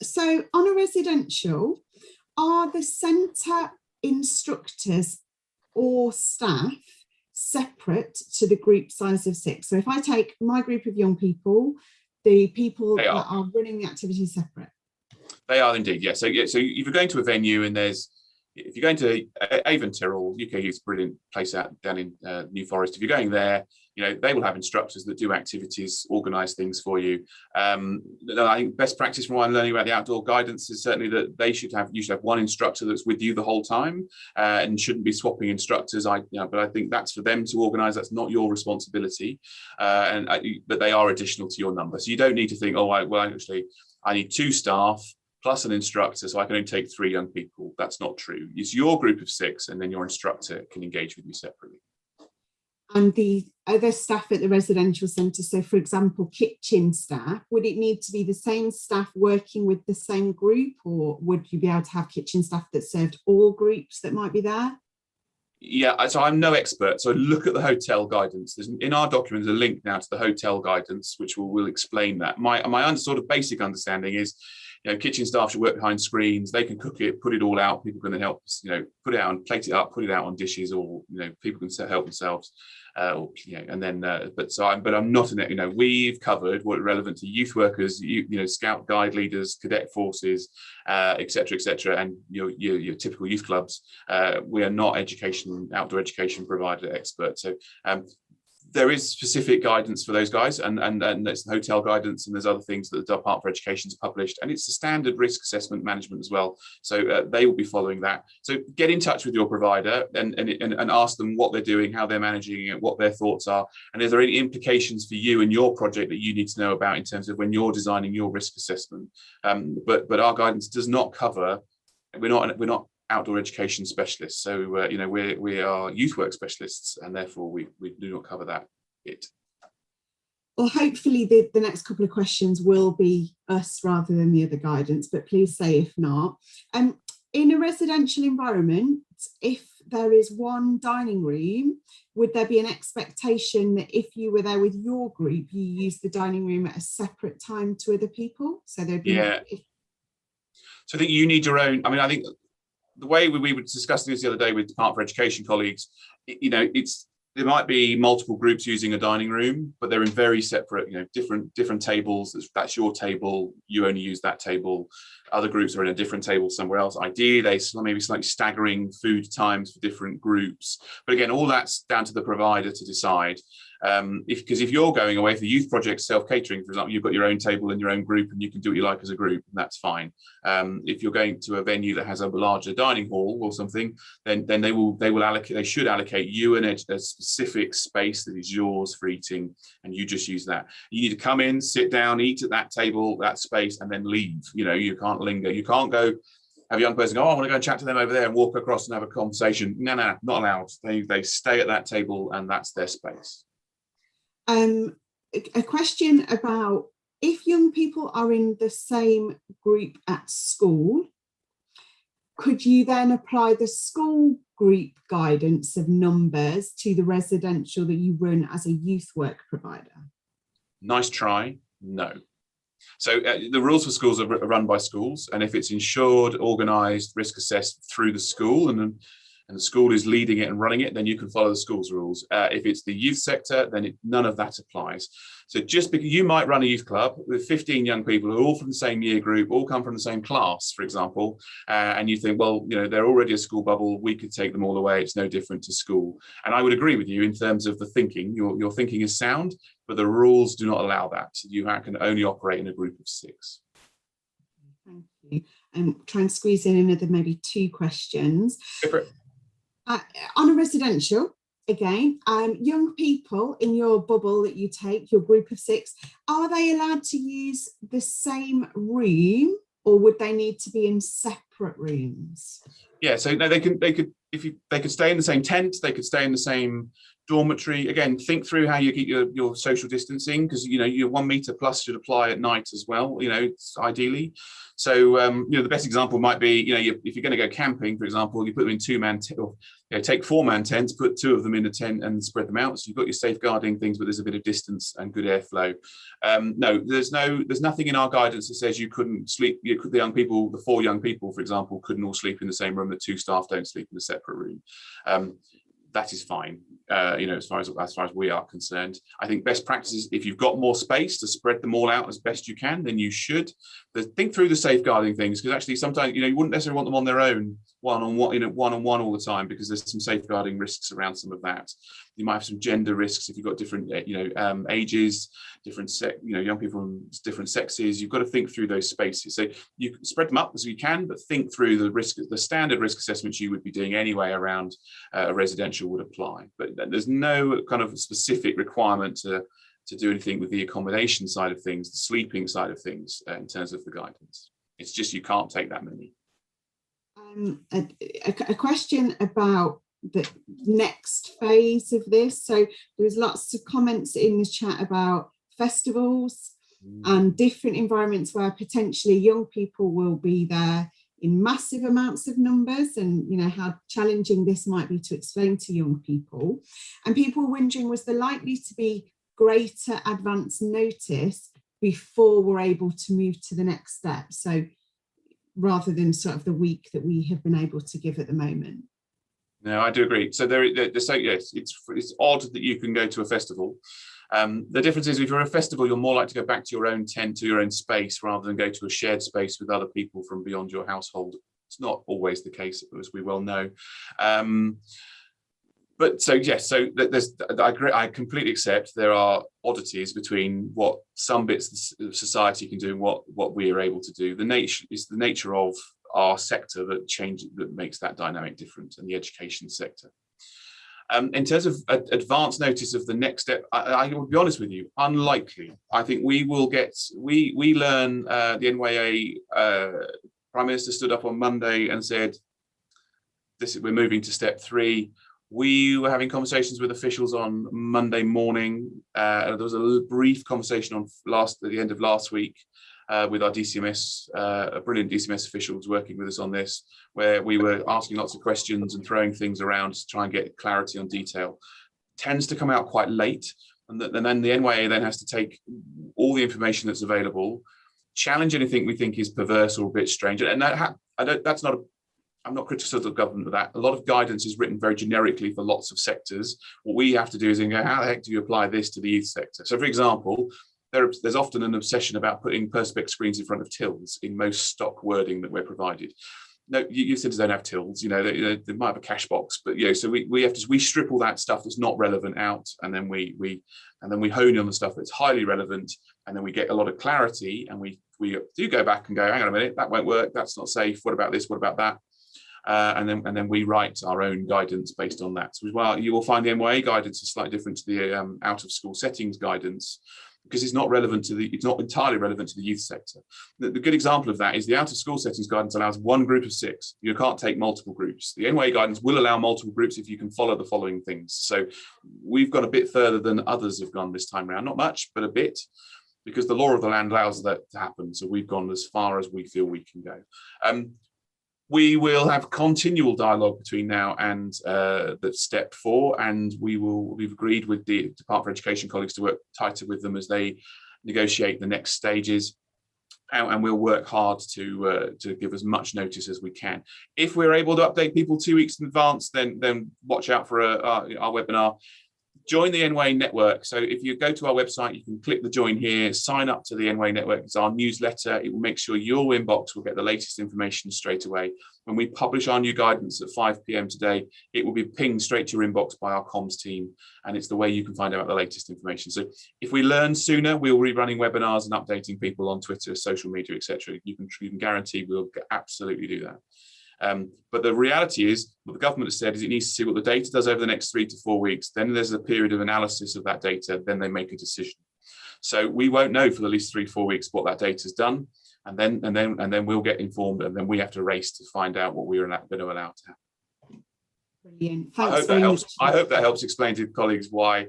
so on a residential, are the centre instructors or staff separate to the group size of 6? So if I take my group of young people, the people that are running the activity separate? They are indeed, yes. So if you're going to a venue and if you're going to Avon Tyrrell, UK Youth's brilliant place down in New Forest, if you're going there, they will have instructors that do activities, organise things for you. I think best practice from what I'm learning about the outdoor guidance is certainly that you should have one instructor that's with you the whole time, and shouldn't be swapping instructors. But I think that's for them to organise. That's not your responsibility, but they are additional to your number. So you don't need to think, I need 2 staff plus an instructor, so I can only take 3 young people. That's not true. It's your group of 6, and then your instructor can engage with you separately. And the other staff at the residential centre, so for example, kitchen staff, would it need to be the same staff working with the same group, or would you be able to have kitchen staff that served all groups that might be there? Yeah, so I'm no expert. So look at the hotel guidance. In our document, there's a link now to the hotel guidance, which will explain that. My sort of basic understanding is, kitchen staff should work behind screens. They can cook it, put it all out. People can then help, put it out and plate it up, put it out on dishes, or people can help themselves. But I'm not in it. We've covered what are relevant to youth workers, scout guide leaders, cadet forces, etc., and your typical youth clubs. We are not outdoor education provider experts. So there is specific guidance for those guys, and there's the hotel guidance, and there's other things that the Department for Education's published, and it's the standard risk assessment management as well. So they will be following that. So get in touch with your provider and ask them what they're doing, how they're managing it, what their thoughts are, and is there any implications for you and your project that you need to know about in terms of when you're designing your risk assessment. But our guidance does not cover. We're not outdoor education specialists, so we are youth work specialists, and therefore we do not cover that bit. Well, hopefully the next couple of questions will be us rather than the other guidance, but please say if not. In a residential environment, if there is one dining room, would there be an expectation that if you were there with your group, you use the dining room at a separate time to other people? So there'd be So I think you need your own. I think the way we were discussing this the other day with Department for Education colleagues, there might be multiple groups using a dining room, but they're in very separate, different tables. That's your table. You only use that table. Other groups are in a different table somewhere else. Ideally, they maybe slightly staggering food times for different groups. But again, all that's down to the provider to decide. Because if you're going away for youth projects, self-catering, for example, you've got your own table and your own group, and you can do what you like as a group, and that's fine. If you're going to a venue that has a larger dining hall or something, then they should allocate you in a specific space that is yours for eating, and you just use that. You need to come in, sit down, eat at that table, that space, and then leave. You can't linger. You can't go have a young person go, I want to go and chat to them over there, and walk across and have a conversation. No, not allowed. They stay at that table, and that's their space. A question about if young people are in the same group at school, could you then apply the school group guidance of numbers to the residential that you run as a youth work provider? Nice try. No. So the rules for schools are run by schools, and if it's insured, organised, risk assessed through the school, and the school is leading it and running it, then you can follow the school's rules. If it's the youth sector, then none of that applies. So just because you might run a youth club with 15 young people who are all from the same year group, all come from the same class, for example, and you think, well, they're already a school bubble, we could take them all away, it's no different to school. And I would agree with you in terms of the thinking. Your thinking is sound, but the rules do not allow that. You can only operate in a group of 6. Thank you. Try and squeeze in another maybe 2 questions. Go for it. On a residential, again, young people in your bubble that you take, your group of 6, are they allowed to use the same room, or would they need to be in separate rooms? Yeah, so no, they could stay in the same tent, they could stay in the same dormitory. Again, think through how you keep your social distancing, because your 1 meter plus should apply at night as well, ideally. So the best example might be, if you're going to go camping, for example, you put them in 2-man or take 4-man tents, put 2 of them in a tent and spread them out. So you've got your safeguarding things, but there's a bit of distance and good airflow. No, there's nothing in our guidance that says you couldn't sleep. The young people, the 4 young people, for example, couldn't all sleep in the same room. The 2 staff don't sleep in a separate room. That is fine, as far as we are concerned. I think best practice is, if you've got more space, to spread them all out as best you can, then you should. But think through the safeguarding things, because actually sometimes you wouldn't necessarily want them on their own, one-on-one all the time, because there's some safeguarding risks around some of that. You might have some gender risks if you've got different ages, different young people from different sexes. You've got to think through those spaces. So you can spread them up as you can, but think through the standard risk assessments you would be doing anyway around a residential would apply. But there's no kind of specific requirement to do anything with the accommodation side of things, the sleeping side of things, in terms of the guidance. It's just you can't take that many. A question about the next phase of this. So there's lots of comments in the chat about festivals and different environments where potentially young people will be there in massive amounts of numbers, and how challenging this might be to explain to young people. And people were wondering, was there likely to be greater advance notice before we're able to move to the next step? So rather than sort of the week that we have been able to give at the moment. No, I do agree. So yes, it's odd that you can go to a festival. The difference is, if you're at a festival, you're more likely to go back to your own tent, to your own space, rather than go to a shared space with other people from beyond your household. It's not always the case, as we well know. But so yes, so I agree, I completely accept there are oddities between what some bits of society can do and what we are able to do. The nature of our sector that makes that dynamic different, and the education sector. In terms of advance notice of the next step, I will be honest with you, unlikely. I think we learn the NYA Prime Minister stood up on Monday and said, we're moving to step 3. We were having conversations with officials on Monday morning. There was a brief conversation at the end of last week with our DCMS, a brilliant DCMS officials working with us on this, where we were asking lots of questions and throwing things around to try and get clarity on detail. Tends to come out quite late, and then the NYA then has to take all the information that's available, challenge anything we think is perverse or a bit strange, and I'm not critical of the government of that. A lot of guidance is written very generically for lots of sectors. What we have to do is go, how the heck do you apply this to the youth sector? So, for example, there's often an obsession about putting perspex screens in front of tills in most stock wording that we're provided. No, youth centres don't have tills. They might have a cash box, but so we strip all that stuff that's not relevant out, and then we hone in on the stuff that's highly relevant, and then we get a lot of clarity, and we do go back and go, hang on a minute, that won't work, that's not safe, what about this, what about that? And then we write our own guidance based on that. So, well, you will find the NYA guidance is slightly different to the out of school settings guidance, because it's not relevant to it's not entirely relevant to the youth sector. The good example of that is the out of school settings guidance allows one group of 6. You can't take multiple groups. The NYA guidance will allow multiple groups if you can follow the following things. So we've gone a bit further than others have gone this time around, not much, but a bit, because the law of the land allows that to happen. So we've gone as far as we feel we can go. We will have continual dialogue between now and the step 4, and we've agreed with the Department for Education colleagues to work tighter with them as they negotiate the next stages, and we'll work hard to give as much notice as we can. If we're able to update people 2 weeks in advance, then watch out for our webinar. Join the NYA network. So if you go to our website, you can click the join here, sign up to the NYA network. It's our newsletter. It will make sure your inbox will get the latest information straight away. When we publish our new guidance at 5 p.m. today, it will be pinged straight to your inbox by our comms team. And it's the way you can find out the latest information. So if we learn sooner, we'll be running webinars and updating people on Twitter, social media, etc. You can guarantee we'll absolutely do that. But the reality is, what the government has said is it needs to see what the data does over the next 3 to 4 weeks. Then there's a period of analysis of that data. Then they make a decision. So we won't know for at least 3 to 4 weeks what that data's done, and then we'll get informed, and then we have to race to find out what we're going to allow to happen. Brilliant. I hope that helps explain to colleagues why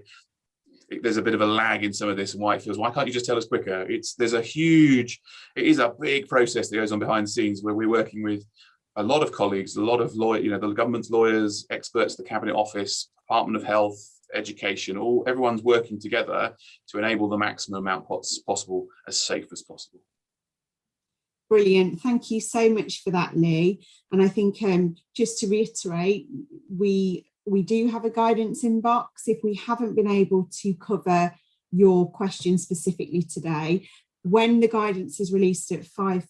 there's a bit of a lag in some of this, and why it feels, why can't you just tell us quicker? It is a big process that goes on behind the scenes, where we're working with a lot of colleagues, a lot of lawyers, the government's lawyers, experts, the Cabinet Office, Department of Health, Education, everyone's working together to enable the maximum amount possible, as safe as possible. Brilliant. Thank you so much for that, Lee. And I think just to reiterate, we do have a guidance inbox. If we haven't been able to cover your question specifically today, when the guidance is released at 5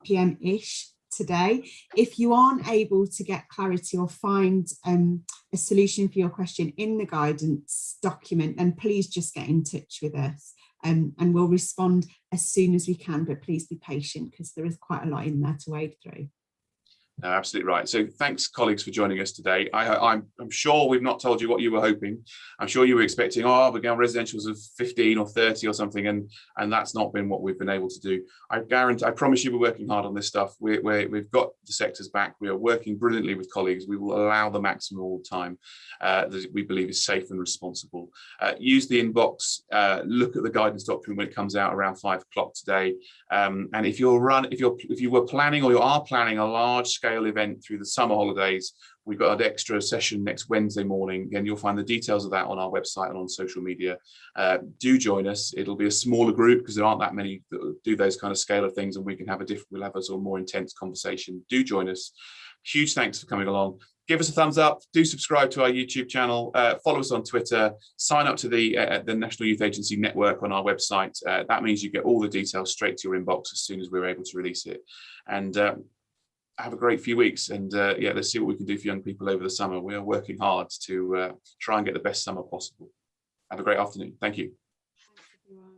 p.m.-ish today, if you aren't able to get clarity or find a solution for your question in the guidance document, then please just get in touch with us, and we'll respond as soon as we can, but please be patient because there is quite a lot in there to wade through. No, absolutely right. So thanks, colleagues, for joining us today. I'm sure we've not told you what you were hoping. I'm sure you were expecting, we're going residentials of 15 or 30 or something, and that's not been what we've been able to do. I promise you, we're working hard on this stuff. We've got the sectors back. We are working brilliantly with colleagues. We will allow the maximum time that we believe is safe and responsible. Use the inbox. Look at the guidance document when it comes out around 5 o'clock today. And if you were planning, or you are planning, a large scale event through the summer holidays, we've got an extra session next Wednesday morning, and you'll find the details of that on our website and on social media. Do join us. It'll be a smaller group because there aren't that many that do those kind of scale of things, and we'll have a sort of more intense conversation. Do join us. Huge thanks for coming along. Give us a thumbs up. Do subscribe to our YouTube channel. Follow us on Twitter. Sign up to the National Youth Agency network on our website. That means you get all the details straight to your inbox as soon as we're able to release it. And have a great few weeks, and let's see what we can do for young people over the summer. We are working hard to try and get the best summer possible. Have a great afternoon. Thank you. Thanks, everyone.